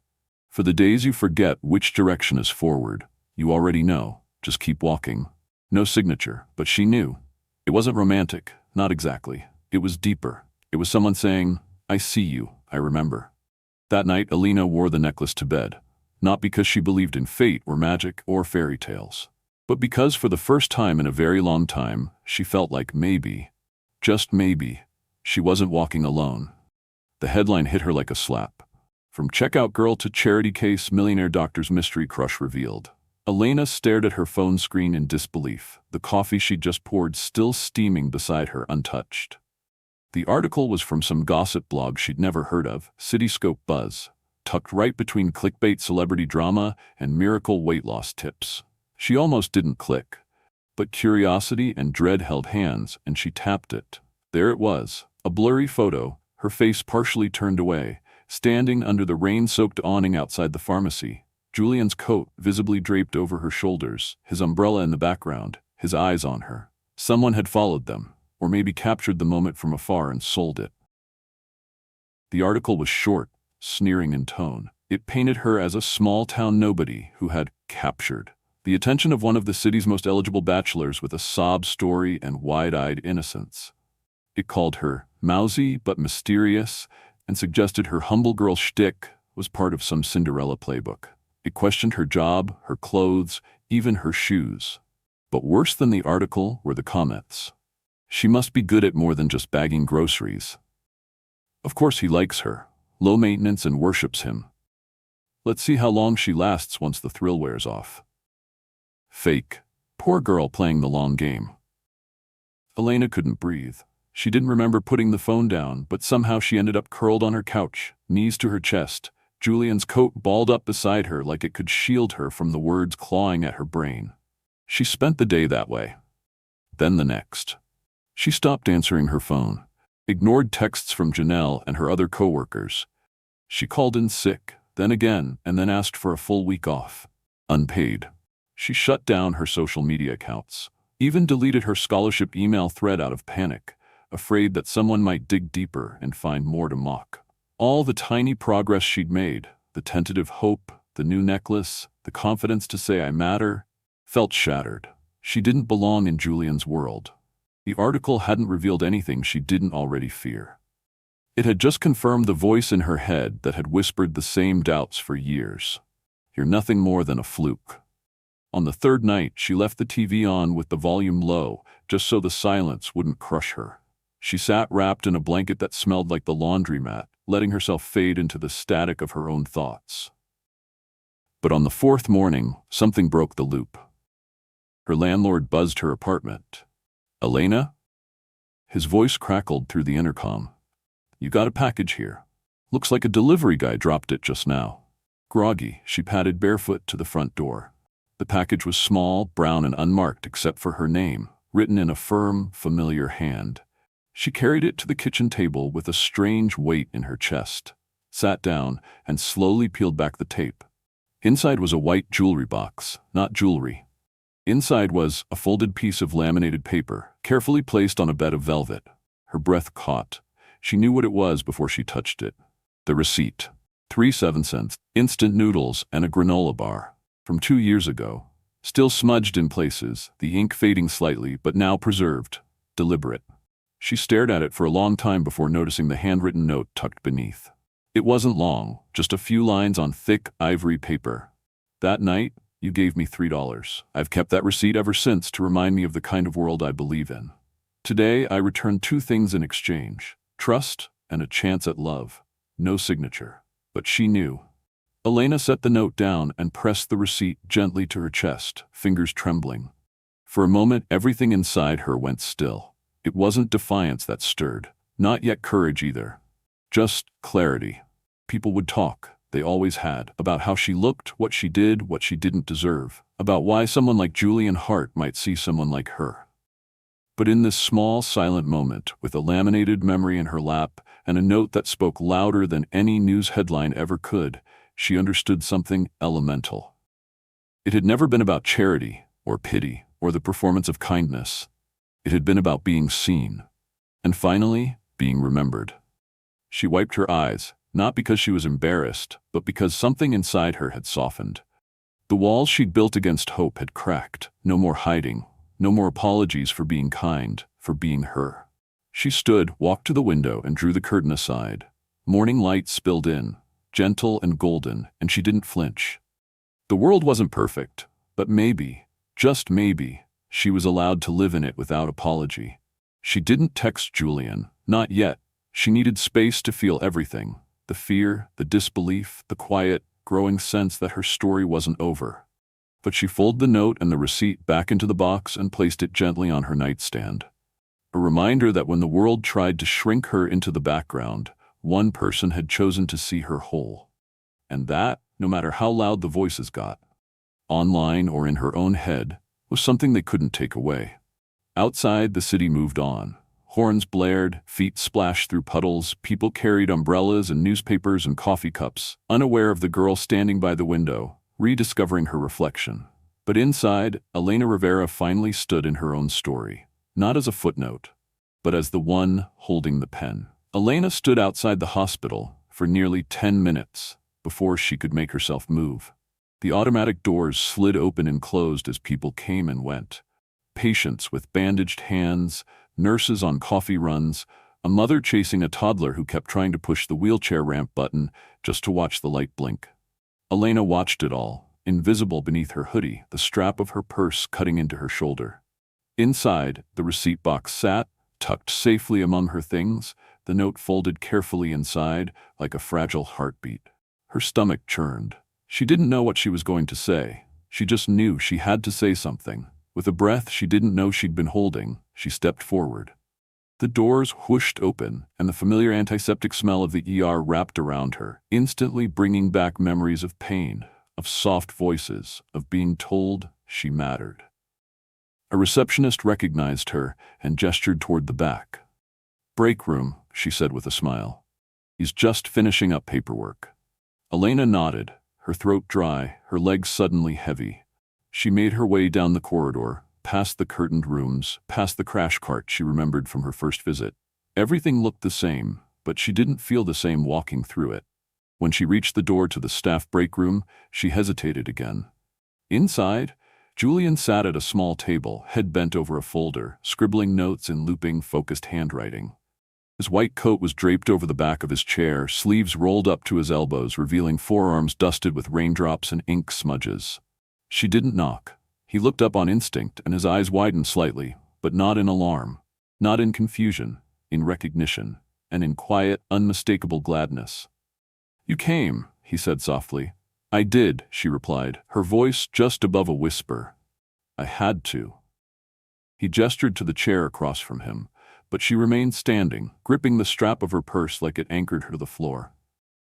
A: For the days you forget which direction is forward, you already know, just keep walking. No signature, but she knew. It wasn't romantic, not exactly. It was deeper. It was someone saying, I see you, I remember. That night, Elena wore the necklace to bed, not because she believed in fate or magic or fairy tales, but because for the first time in a very long time, she felt like maybe, just maybe, she wasn't walking alone. The headline hit her like a slap. From checkout girl to charity case, millionaire doctor's mystery crush revealed. Elena stared at her phone screen in disbelief, the coffee she'd just poured still steaming beside her untouched. The article was from some gossip blog she'd never heard of, Cityscope Buzz, tucked right between clickbait celebrity drama and miracle weight loss tips. She almost didn't click, but curiosity and dread held hands, and she tapped it. There it was, a blurry photo, her face partially turned away, standing under the rain-soaked awning outside the pharmacy. Julian's coat visibly draped over her shoulders, his umbrella in the background, his eyes on her. Someone had followed them, or maybe captured the moment from afar and sold it. The article was short, sneering in tone. It painted her as a small-town nobody who had captured the attention of one of the city's most eligible bachelors with a sob story and wide-eyed innocence. It called her mousy but mysterious and suggested her humble girl shtick was part of some Cinderella playbook. It questioned her job, her clothes, even her shoes. But worse than the article were the comments. She must be good at more than just bagging groceries. Of course he likes her, low maintenance, and worships him. Let's see how long she lasts once the thrill wears off. Fake. Poor girl playing the long game. Elena couldn't breathe. She didn't remember putting the phone down, but somehow she ended up curled on her couch, knees to her chest, Julian's coat balled up beside her like it could shield her from the words clawing at her brain. She spent the day that way. Then the next. She stopped answering her phone, ignored texts from Janelle and her other coworkers. She called in sick, then again, and then asked for a full week off. Unpaid. She shut down her social media accounts, even deleted her scholarship email thread out of panic, afraid that someone might dig deeper and find more to mock. All the tiny progress she'd made, the tentative hope, the new necklace, the confidence to say I matter, felt shattered. She didn't belong in Julian's world. The article hadn't revealed anything she didn't already fear. It had just confirmed the voice in her head that had whispered the same doubts for years. You're nothing more than a fluke. On the third night, she left the TV on with the volume low, just so the silence wouldn't crush her. She sat wrapped in a blanket that smelled like the laundromat, letting herself fade into the static of her own thoughts. But on the fourth morning, something broke the loop. Her landlord buzzed her apartment. Elena? His voice crackled through the intercom. You got a package here. Looks like a delivery guy dropped it just now. Groggy, she padded barefoot to the front door. The package was small, brown, and unmarked except for her name, written in a firm, familiar hand. She carried it to the kitchen table with a strange weight in her chest, sat down, and slowly peeled back the tape. Inside was a white jewelry box, not jewelry. Inside was a folded piece of laminated paper, carefully placed on a bed of velvet. Her breath caught. She knew what it was before she touched it. The receipt. 3 7-cents, instant noodles, and a granola bar. From 2 years ago. Still smudged in places, the ink fading slightly, but now preserved. Deliberate. She stared at it for a long time before noticing the handwritten note tucked beneath. It wasn't long, just a few lines on thick ivory paper. That night, you gave me $3. I've kept that receipt ever since to remind me of the kind of world I believe in. Today, I return 2 things in exchange: trust and a chance at love. No signature. But she knew. Elena set the note down and pressed the receipt gently to her chest, fingers trembling. For a moment, everything inside her went still. It wasn't defiance that stirred, not yet courage either. Just clarity. People would talk, they always had, about how she looked, what she did, what she didn't deserve, about why someone like Julian Hart might see someone like her. But in this small, silent moment, with a laminated memory in her lap and a note that spoke louder than any news headline ever could, she understood something elemental. It had never been about charity, or pity, or the performance of kindness. It had been about being seen. And finally, being remembered. She wiped her eyes, not because she was embarrassed, but because something inside her had softened. The walls she'd built against hope had cracked. No more hiding. No more apologies for being kind, for being her. She stood, walked to the window, and drew the curtain aside. Morning light spilled in, gentle and golden, and she didn't flinch. The world wasn't perfect, but maybe, just maybe, she was allowed to live in it without apology. She didn't text Julian, not yet. She needed space to feel everything: the fear, the disbelief, the quiet, growing sense that her story wasn't over. But she folded the note and the receipt back into the box and placed it gently on her nightstand. A reminder that when the world tried to shrink her into the background, one person had chosen to see her whole. And that, no matter how loud the voices got, online or in her own head, was something they couldn't take away. Outside, the city moved on. Horns blared, feet splashed through puddles, people carried umbrellas and newspapers and coffee cups, unaware of the girl standing by the window, rediscovering her reflection. But inside, Elena Rivera finally stood in her own story, not as a footnote, but as the one holding the pen. Elena stood outside the hospital for nearly 10 minutes before she could make herself move. The automatic doors slid open and closed as people came and went. Patients with bandaged hands, nurses on coffee runs, a mother chasing a toddler who kept trying to push the wheelchair ramp button just to watch the light blink. Elena watched it all, invisible beneath her hoodie, the strap of her purse cutting into her shoulder. Inside, the receipt box sat, Tucked safely among her things, the note folded carefully inside, like a fragile heartbeat. Her stomach churned. She didn't know what she was going to say. She just knew she had to say something. With a breath she didn't know she'd been holding, she stepped forward. The doors whooshed open, and the familiar antiseptic smell of the ER wrapped around her, instantly bringing back memories of pain, of soft voices, of being told she mattered. A receptionist recognized her and gestured toward the back. "Break room," she said with a smile. "He's just finishing up paperwork." Elena nodded, her throat dry, her legs suddenly heavy. She made her way down the corridor, past the curtained rooms, past the crash cart she remembered from her first visit. Everything looked the same, but she didn't feel the same walking through it. When she reached the door to the staff break room, she hesitated again. Inside, Julian sat at a small table, head bent over a folder, scribbling notes in looping, focused handwriting. His white coat was draped over the back of his chair, sleeves rolled up to his elbows, revealing forearms dusted with raindrops and ink smudges. She didn't knock. He looked up on instinct, and his eyes widened slightly, but not in alarm, not in confusion, in recognition, and in quiet, unmistakable gladness. "You came," he said softly. "I did," she replied, her voice just above a whisper. "I had to." He gestured to the chair across from him, but she remained standing, gripping the strap of her purse like it anchored her to the floor.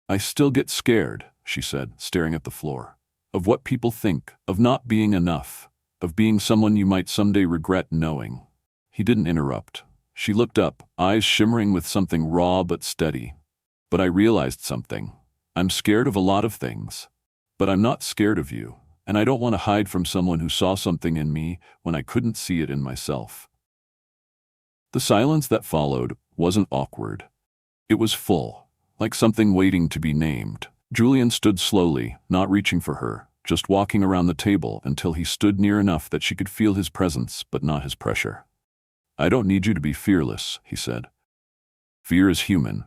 A: "I still get scared," she said, staring at the floor. "Of what people think, of not being enough, of being someone you might someday regret knowing." He didn't interrupt. She looked up, eyes shimmering with something raw but steady. "But I realized something. I'm scared of a lot of things. But I'm not scared of you, and I don't want to hide from someone who saw something in me when I couldn't see it in myself." The silence that followed wasn't awkward. It was full, like something waiting to be named. Julian stood slowly, not reaching for her, just walking around the table until he stood near enough that she could feel his presence but not his pressure. "I don't need you to be fearless," he said. "Fear is human,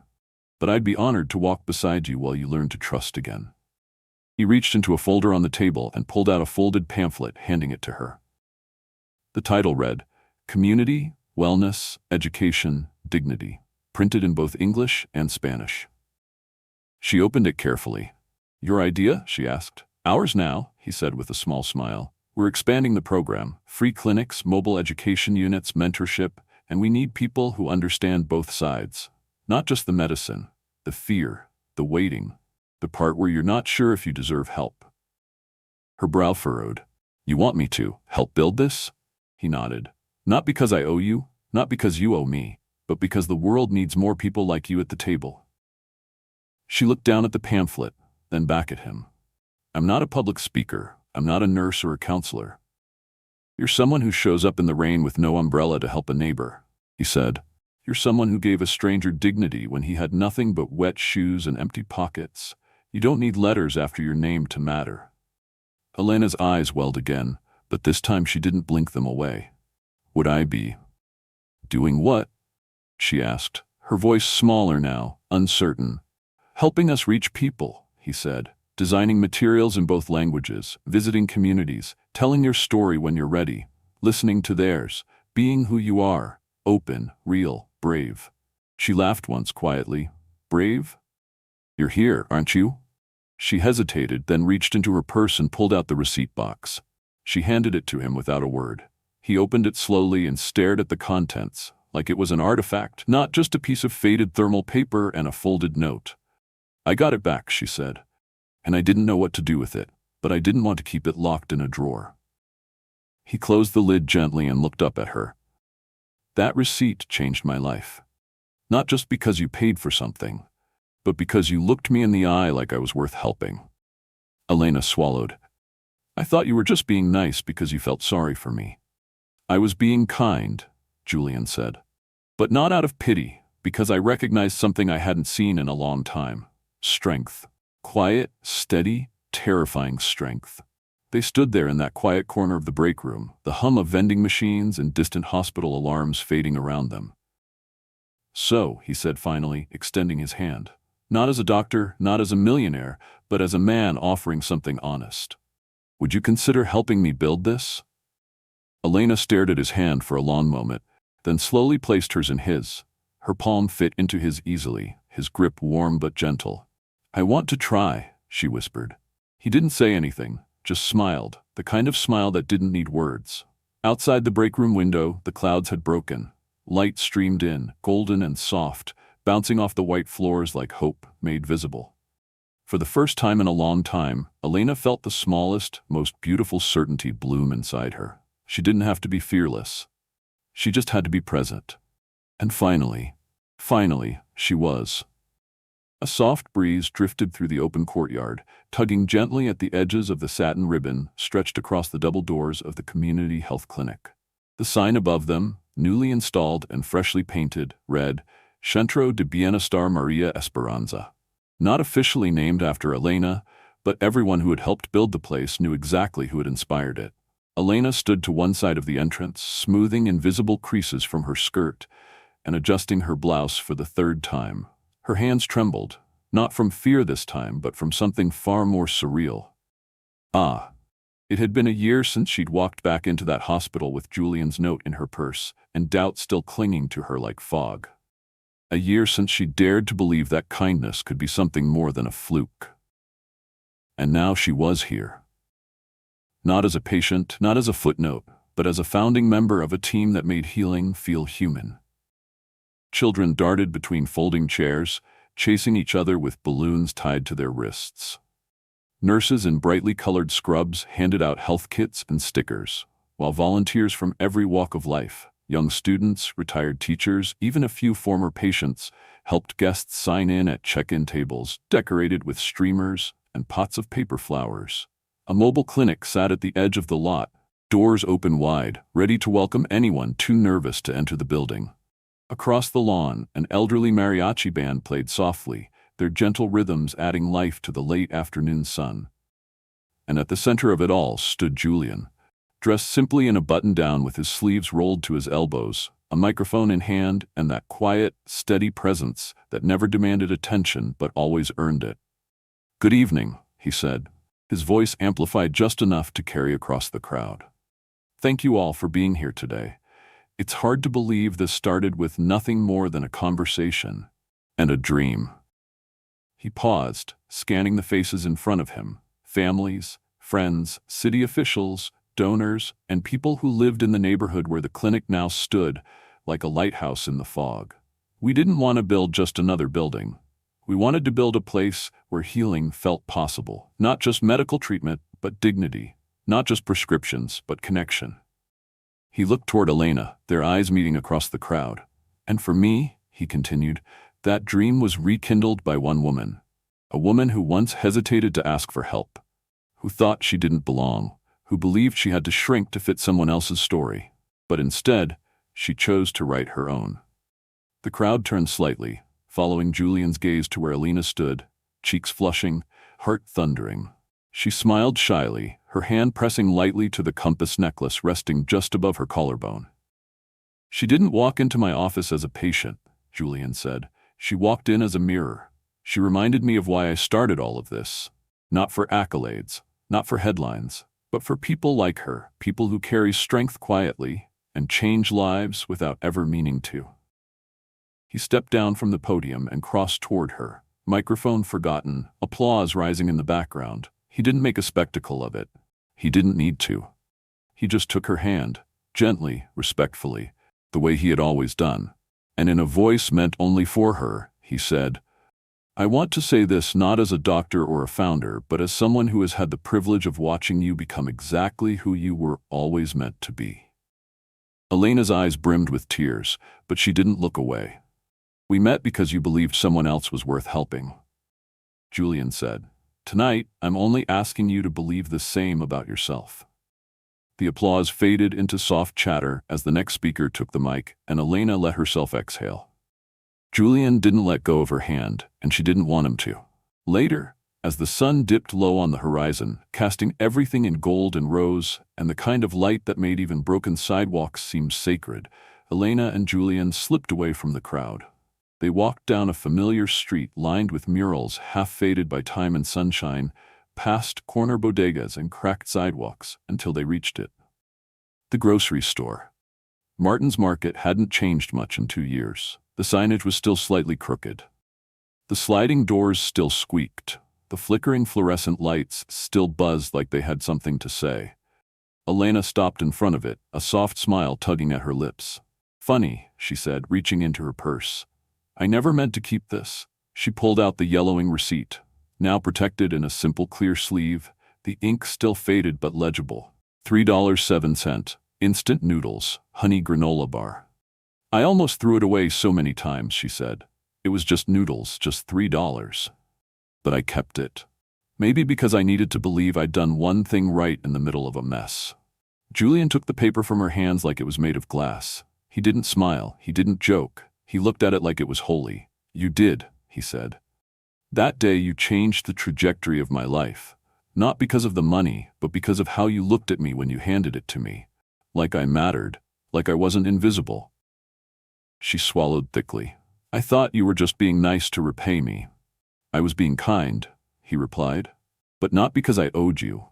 A: but I'd be honored to walk beside you while you learn to trust again." He reached into a folder on the table and pulled out a folded pamphlet, handing it to her. The title read, "Community, Wellness, Education, Dignity," printed in both English and Spanish. She opened it carefully. "Your idea?" she asked. "Ours now," he said with a small smile. "We're expanding the program, free clinics, mobile education units, mentorship, and we need people who understand both sides. Not just the medicine, the fear, the waiting, the part where you're not sure if you deserve help." Her brow furrowed. "You want me to help build this?" He nodded. "Not because I owe you, not because you owe me, but because the world needs more people like you at the table." She looked down at the pamphlet, then back at him. "I'm not a public speaker. I'm not a nurse or a counselor. You're someone who shows up in the rain with no umbrella to help a neighbor," he said. "You're someone who gave a stranger dignity when he had nothing but wet shoes and empty pockets. You don't need letters after your name to matter." Elena's eyes welled again, but this time she didn't blink them away. "Would I be doing what?" she asked, her voice smaller now, uncertain. "Helping us reach people," he said. "Designing materials in both languages, visiting communities, telling your story when you're ready, listening to theirs, being who you are, open, real, brave." She laughed once quietly. "Brave? You're here, aren't you?" She hesitated, then reached into her purse and pulled out the receipt box. She handed it to him without a word. He opened it slowly and stared at the contents, like it was an artifact, not just a piece of faded thermal paper and a folded note. "I got it back," she said, "and I didn't know what to do with it, but I didn't want to keep it locked in a drawer." He closed the lid gently and looked up at her. "That receipt changed my life. Not just because you paid for something, but because you looked me in the eye like I was worth helping." Elena swallowed. "I thought you were just being nice because you felt sorry for me." "I was being kind," Julian said. "But not out of pity, because I recognized something I hadn't seen in a long time. Strength. Quiet, steady, terrifying strength." They stood there in that quiet corner of the break room, the hum of vending machines and distant hospital alarms fading around them. "So," he said finally, extending his hand. "Not as a doctor, not as a millionaire, but as a man offering something honest. Would you consider helping me build this?" Elena stared at his hand for a long moment, then slowly placed hers in his. Her palm fit into his easily, his grip warm but gentle. "I want to try," she whispered. He didn't say anything, just smiled, the kind of smile that didn't need words. Outside the break room window, the clouds had broken. Light streamed in, golden and soft, bouncing off the white floors like hope made visible. For the first time in a long time, Elena felt the smallest, most beautiful certainty bloom inside her. She didn't have to be fearless. She just had to be present. And finally, she was. A soft breeze drifted through the open courtyard, tugging gently at the edges of the satin ribbon stretched across the double doors of the community health clinic. The sign above them, newly installed and freshly painted, read, Centro de Bienestar Maria Esperanza. Not officially named after Elena, but everyone who had helped build the place knew exactly who had inspired it. Elena stood to one side of the entrance, smoothing invisible creases from her skirt and adjusting her blouse for the third time. Her hands trembled, not from fear this time, but from something far more surreal. It had been a year since she'd walked back into that hospital with Julian's note in her purse and doubt still clinging to her like fog. A year since she dared to believe that kindness could be something more than a fluke. And now she was here. Not as a patient, not as a footnote, but as a founding member of a team that made healing feel human. Children darted between folding chairs, chasing each other with balloons tied to their wrists. Nurses in brightly colored scrubs handed out health kits and stickers, while volunteers from every walk of life, young students, retired teachers, even a few former patients, helped guests sign in at check-in tables decorated with streamers and pots of paper flowers. A mobile clinic sat at the edge of the lot, doors open wide, ready to welcome anyone too nervous to enter the building. Across the lawn, an elderly mariachi band played softly, their gentle rhythms adding life to the late afternoon sun. And at the center of it all stood Julian, dressed simply in a button-down with his sleeves rolled to his elbows, a microphone in hand, and that quiet, steady presence that never demanded attention but always earned it. "Good evening," he said, his voice amplified just enough to carry across the crowd. "Thank you all for being here today. It's hard to believe this started with nothing more than a conversation and a dream." He paused, scanning the faces in front of him, families, friends, city officials, donors, and people who lived in the neighborhood where the clinic now stood, like a lighthouse in the fog. "We didn't want to build just another building. We wanted to build a place where healing felt possible, not just medical treatment, but dignity, not just prescriptions, but connection." He looked toward Elena, their eyes meeting across the crowd. "And for me," he continued, "that dream was rekindled by one woman. A woman who once hesitated to ask for help, who thought she didn't belong, who believed she had to shrink to fit someone else's story. But instead, she chose to write her own." The crowd turned slightly, following Julian's gaze to where Elena stood, cheeks flushing, heart thundering. She smiled shyly, her hand pressing lightly to the compass necklace resting just above her collarbone. "She didn't walk into my office as a patient," Julian said. "She walked in as a mirror. She reminded me of why I started all of this. Not for accolades, not for headlines, but for people like her, people who carry strength quietly and change lives without ever meaning to." He stepped down from the podium and crossed toward her, microphone forgotten, applause rising in the background. He didn't make a spectacle of it. He didn't need to. He just took her hand, gently, respectfully, the way he had always done. And in a voice meant only for her, he said, "I want to say this not as a doctor or a founder, but as someone who has had the privilege of watching you become exactly who you were always meant to be." Elena's eyes brimmed with tears, but she didn't look away. "We met because you believed someone else was worth helping," Julian said. "Tonight, I'm only asking you to believe the same about yourself." The applause faded into soft chatter as the next speaker took the mic, and Elena let herself exhale. Julian didn't let go of her hand, and she didn't want him to. Later, as the sun dipped low on the horizon, casting everything in gold and rose, and the kind of light that made even broken sidewalks seem sacred, Elena and Julian slipped away from the crowd. They walked down a familiar street lined with murals half-faded by time and sunshine, past corner bodegas and cracked sidewalks until they reached it. The grocery store. Martin's Market hadn't changed much in 2 years. The signage was still slightly crooked. The sliding doors still squeaked. The flickering fluorescent lights still buzzed like they had something to say. Elena stopped in front of it, a soft smile tugging at her lips. "Funny," she said, reaching into her purse. "I never meant to keep this." She pulled out the yellowing receipt, now protected in a simple clear sleeve, the ink still faded but legible. $3.07, instant noodles, honey granola bar. "I almost threw it away so many times," she said. "It was just noodles, just $3. But I kept it. Maybe because I needed to believe I'd done one thing right in the middle of a mess." Julian took the paper from her hands like it was made of glass. He didn't smile, he didn't joke, he looked at it like it was holy. "You did," he said. "That day you changed the trajectory of my life. Not because of the money, but because of how you looked at me when you handed it to me. Like I mattered, like I wasn't invisible." She swallowed thickly. "I thought you were just being nice to repay me." "I was being kind," he replied. "But not because I owed you.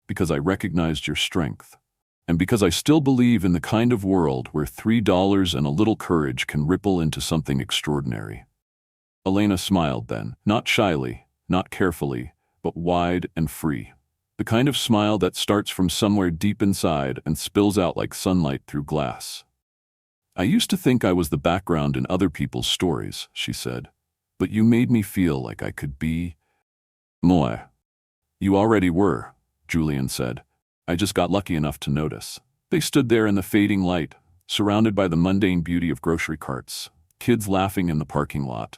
A: Because I recognized your strength. And because I still believe in the kind of world where $3 and a little courage can ripple into something extraordinary." Elena smiled then, not shyly, not carefully, but wide and free. The kind of smile that starts from somewhere deep inside and spills out like sunlight through glass. "I used to think I was the background in other people's stories," she said. "But you made me feel like I could be more." "You already were," Julian said. "I just got lucky enough to notice." They stood there in the fading light, surrounded by the mundane beauty of grocery carts, kids laughing in the parking lot,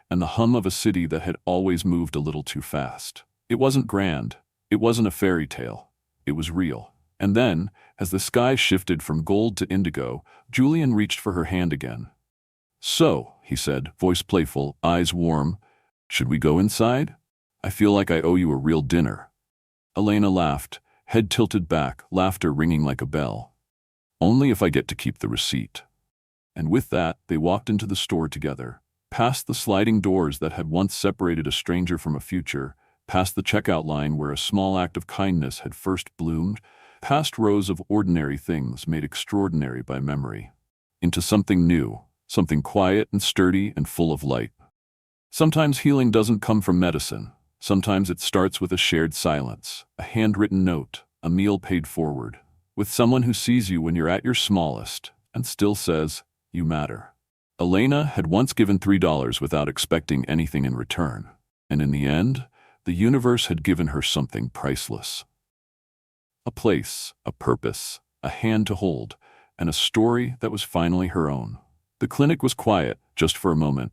A: and the hum of a city that had always moved a little too fast. It wasn't grand. It wasn't a fairy tale. It was real. And then, as the sky shifted from gold to indigo, Julian reached for her hand again. "So," he said, voice playful, eyes warm, "should we go inside? I feel like I owe you a real dinner." Elena laughed, head tilted back, laughter ringing like a bell. "Only if I get to keep the receipt." And with that, they walked into the store together, past the sliding doors that had once separated a stranger from a future, past the checkout line where a small act of kindness had first bloomed, past rows of ordinary things made extraordinary by memory, into something new, something quiet and sturdy and full of light. Sometimes healing doesn't come from medicine. Sometimes it starts with a shared silence, a handwritten note, a meal paid forward, with someone who sees you when you're at your smallest and still says, "You matter." Elena had once given $3 without expecting anything in return, and in the end, the universe had given her something priceless. A place, a purpose, a hand to hold, and a story that was finally her own. The clinic was quiet, just for a moment.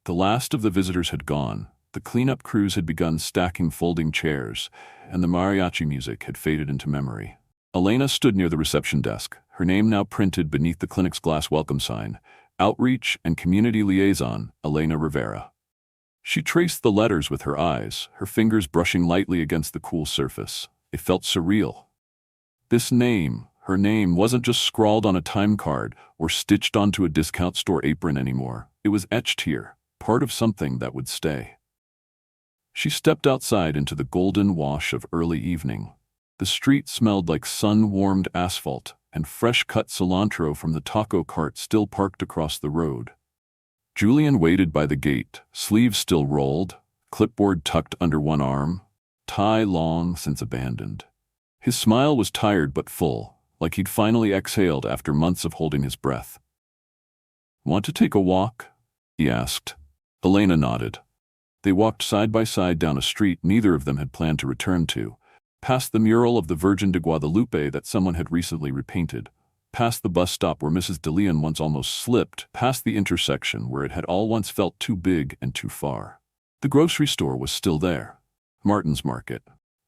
A: The last of the visitors had gone, the cleanup crews had begun stacking folding chairs, and the mariachi music had faded into memory. Elena stood near the reception desk, her name now printed beneath the clinic's glass welcome sign, Outreach and Community Liaison, Elena Rivera. She traced the letters with her eyes, her fingers brushing lightly against the cool surface. It felt surreal. This name, her name, wasn't just scrawled on a time card or stitched onto a discount store apron anymore. It was etched here, part of something that would stay. She stepped outside into the golden wash of early evening. The street smelled like sun-warmed asphalt, and fresh-cut cilantro from the taco cart still parked across the road. Julian waited by the gate, sleeves still rolled, clipboard tucked under one arm, tie long since abandoned. His smile was tired but full, like he'd finally exhaled after months of holding his breath. "Want to take a walk?" he asked. Elena nodded. They walked side by side down a street neither of them had planned to return to, past the mural of the Virgin de Guadalupe that someone had recently repainted, past the bus stop where Mrs. DeLeon once almost slipped, past the intersection where it had all once felt too big and too far. The grocery store was still there. Martin's Market.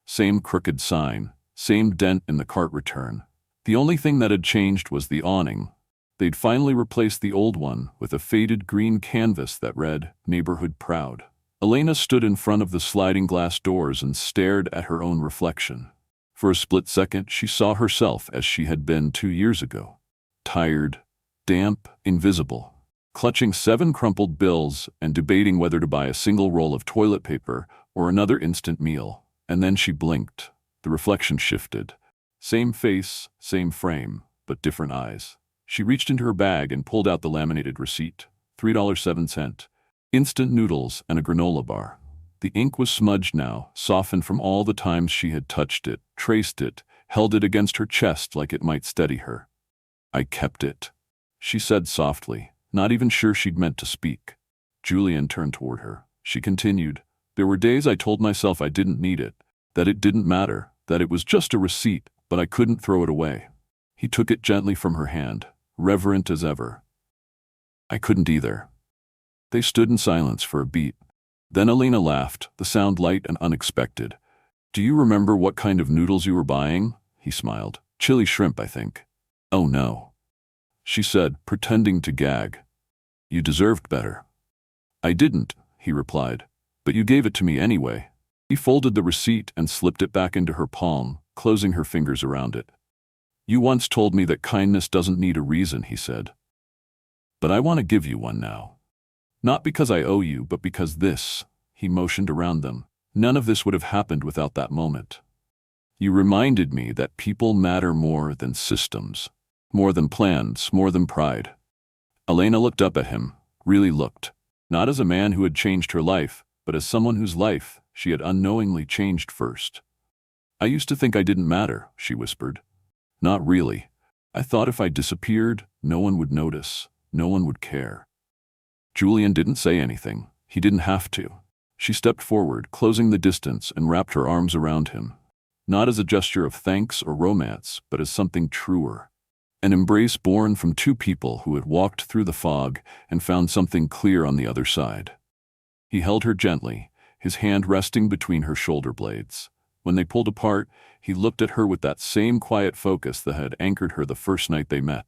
A: Same crooked sign, same dent in the cart return. The only thing that had changed was the awning. They'd finally replaced the old one with a faded green canvas that read, "Neighborhood Proud." Elena stood in front of the sliding glass doors and stared at her own reflection. For a split second, she saw herself as she had been 2 years ago. Tired, damp, invisible, clutching 7 crumpled bills and debating whether to buy a single roll of toilet paper or another instant meal. And then she blinked. The reflection shifted. Same face, same frame, but different eyes. She reached into her bag and pulled out the laminated receipt. $3.07. Instant noodles and a granola bar. The ink was smudged now, softened from all the times she had touched it, traced it, held it against her chest like it might steady her. "I kept it," she said softly, not even sure she'd meant to speak. Julian turned toward her. She continued, "There were days I told myself I didn't need it, that it didn't matter, that it was just a receipt, but I couldn't throw it away." He took it gently from her hand, reverent as ever. "I couldn't either." They stood in silence for a beat. Then Elena laughed, the sound light and unexpected. "Do you remember what kind of noodles you were buying?" He smiled. "Chili shrimp, I think." "Oh no," she said, pretending to gag. "You deserved better." "I didn't," he replied, "but you gave it to me anyway." He folded the receipt and slipped it back into her palm, closing her fingers around it. "You once told me that kindness doesn't need a reason," he said. "But I want to give you one now. Not because I owe you, but because this," he motioned around them. "None of this would have happened without that moment. You reminded me that people matter more than systems, more than plans, more than pride." Elena looked up at him, really looked, not as a man who had changed her life, but as someone whose life she had unknowingly changed first. "I used to think I didn't matter," she whispered. "Not really. I thought if I disappeared, no one would notice, no one would care." Julian didn't say anything. He didn't have to. She stepped forward, closing the distance, and wrapped her arms around him. Not as a gesture of thanks or romance, but as something truer. An embrace born from two people who had walked through the fog and found something clear on the other side. He held her gently, his hand resting between her shoulder blades. When they pulled apart, he looked at her with that same quiet focus that had anchored her the first night they met.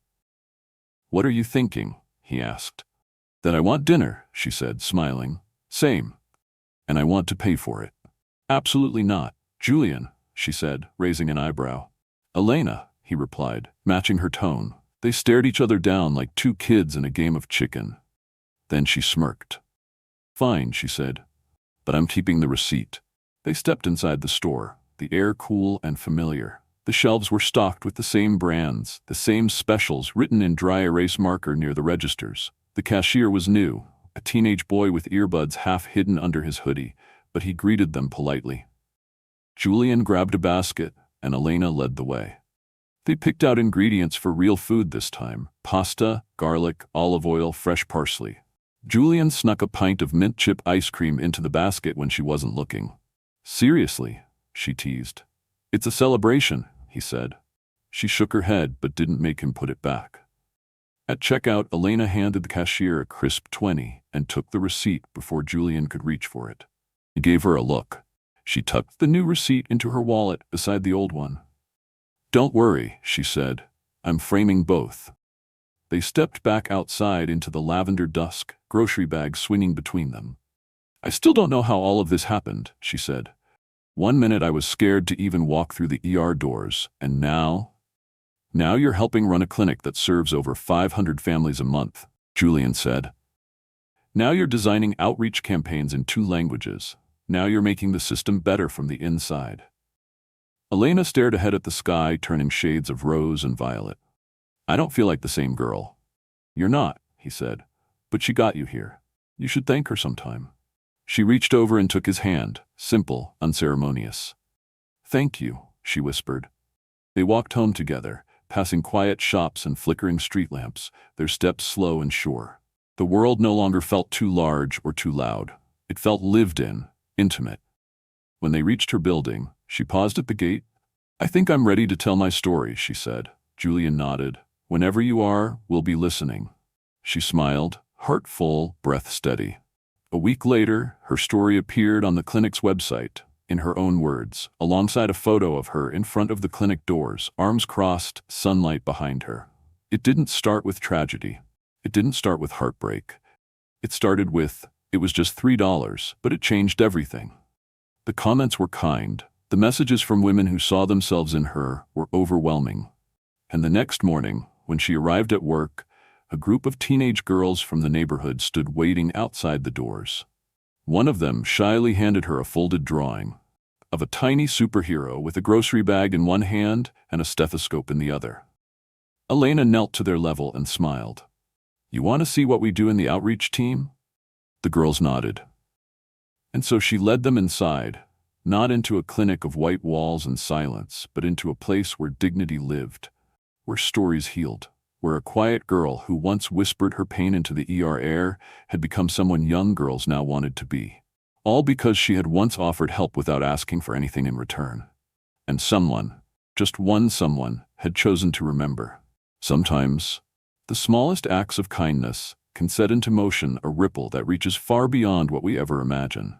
A: "What are you thinking?" he asked. "That I want dinner," she said, smiling. "Same. And I want to pay for it." "Absolutely not, Julian," she said, raising an eyebrow. "Elena," he replied, matching her tone. They stared each other down like two kids in a game of chicken. Then she smirked. "Fine," she said, "but I'm keeping the receipt." They stepped inside the store, the air cool and familiar. The shelves were stocked with the same brands, the same specials written in dry erase marker near the registers. The cashier was new, a teenage boy with earbuds half hidden under his hoodie, but he greeted them politely. Julian grabbed a basket, and Elena led the way. They picked out ingredients for real food this time: pasta, garlic, olive oil, fresh parsley. Julian snuck a pint of mint chip ice cream into the basket when she wasn't looking. "Seriously," she teased. "It's a celebration," he said. She shook her head but didn't make him put it back. At checkout, Elena handed the cashier a crisp 20 and took the receipt before Julian could reach for it. He gave her a look. She tucked the new receipt into her wallet beside the old one. "Don't worry," she said. "I'm framing both." They stepped back outside into the lavender dusk, grocery bags swinging between them. "I still don't know how all of this happened," she said. "One minute I was scared to even walk through the ER doors, and now you're helping run a clinic that serves over 500 families a month," Julian said. "Now you're designing outreach campaigns in 2 languages. Now you're making the system better from the inside." Elena stared ahead at the sky, turning shades of rose and violet. "I don't feel like the same girl." "You're not," he said, "but she got you here. You should thank her sometime." She reached over and took his hand, simple, unceremonious. "Thank you," she whispered. They walked home together, passing quiet shops and flickering street lamps, their steps slow and sure. The world no longer felt too large or too loud. It felt lived in, intimate. When they reached her building, she paused at the gate. "I think I'm ready to tell my story," she said. Julian nodded. "Whenever you are, we'll be listening." She smiled, heart full, breath steady. A week later, her story appeared on the clinic's website, in her own words, alongside a photo of her in front of the clinic doors, arms crossed, sunlight behind her. It didn't start with tragedy. It didn't start with heartbreak. It started with, "It was just $3, but it changed everything." The comments were kind. The messages from women who saw themselves in her were overwhelming. And the next morning, when she arrived at work, a group of teenage girls from the neighborhood stood waiting outside the doors. One of them shyly handed her a folded drawing of a tiny superhero with a grocery bag in one hand and a stethoscope in the other. Elena knelt to their level and smiled. "You want to see what we do in the outreach team?" The girls nodded. And so she led them inside, not into a clinic of white walls and silence, but into a place where dignity lived, where stories healed, where a quiet girl who once whispered her pain into the ER air had become someone young girls now wanted to be. All because she had once offered help without asking for anything in return. And someone, just one someone, had chosen to remember. Sometimes, the smallest acts of kindness can set into motion a ripple that reaches far beyond what we ever imagine.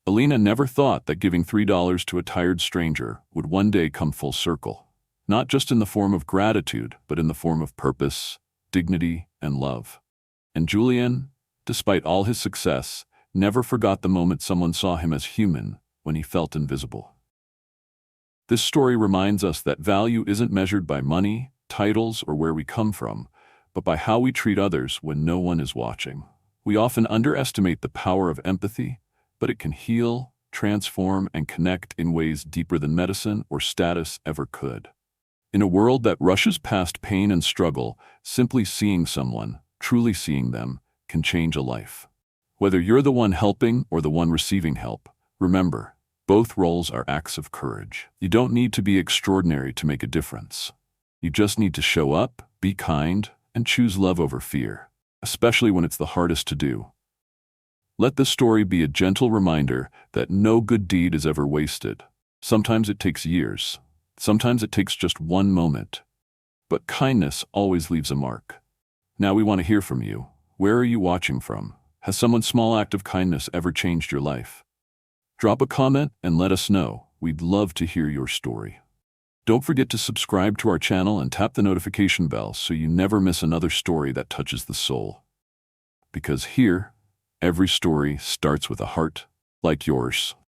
A: Elena never thought that giving $3 to a tired stranger would one day come full circle, not just in the form of gratitude, but in the form of purpose, dignity, and love. And Julian, despite all his success, never forgot the moment someone saw him as human when he felt invisible. This story reminds us that value isn't measured by money, titles, or where we come from, but by how we treat others when no one is watching. We often underestimate the power of empathy, but it can heal, transform, and connect in ways deeper than medicine or status ever could. In a world that rushes past pain and struggle, simply seeing someone, truly seeing them, can change a life. Whether you're the one helping or the one receiving help, remember, both roles are acts of courage. You don't need to be extraordinary to make a difference. You just need to show up, be kind, and choose love over fear, especially when it's the hardest to do. Let this story be a gentle reminder that no good deed is ever wasted. Sometimes it takes years. Sometimes it takes just one moment. But kindness always leaves a mark. Now we want to hear from you. Where are you watching from? Has someone's small act of kindness ever changed your life? Drop a comment and let us know. We'd love to hear your story. Don't forget to subscribe to our channel and tap the notification bell so you never miss another story that touches the soul. Because here, every story starts with a heart like yours.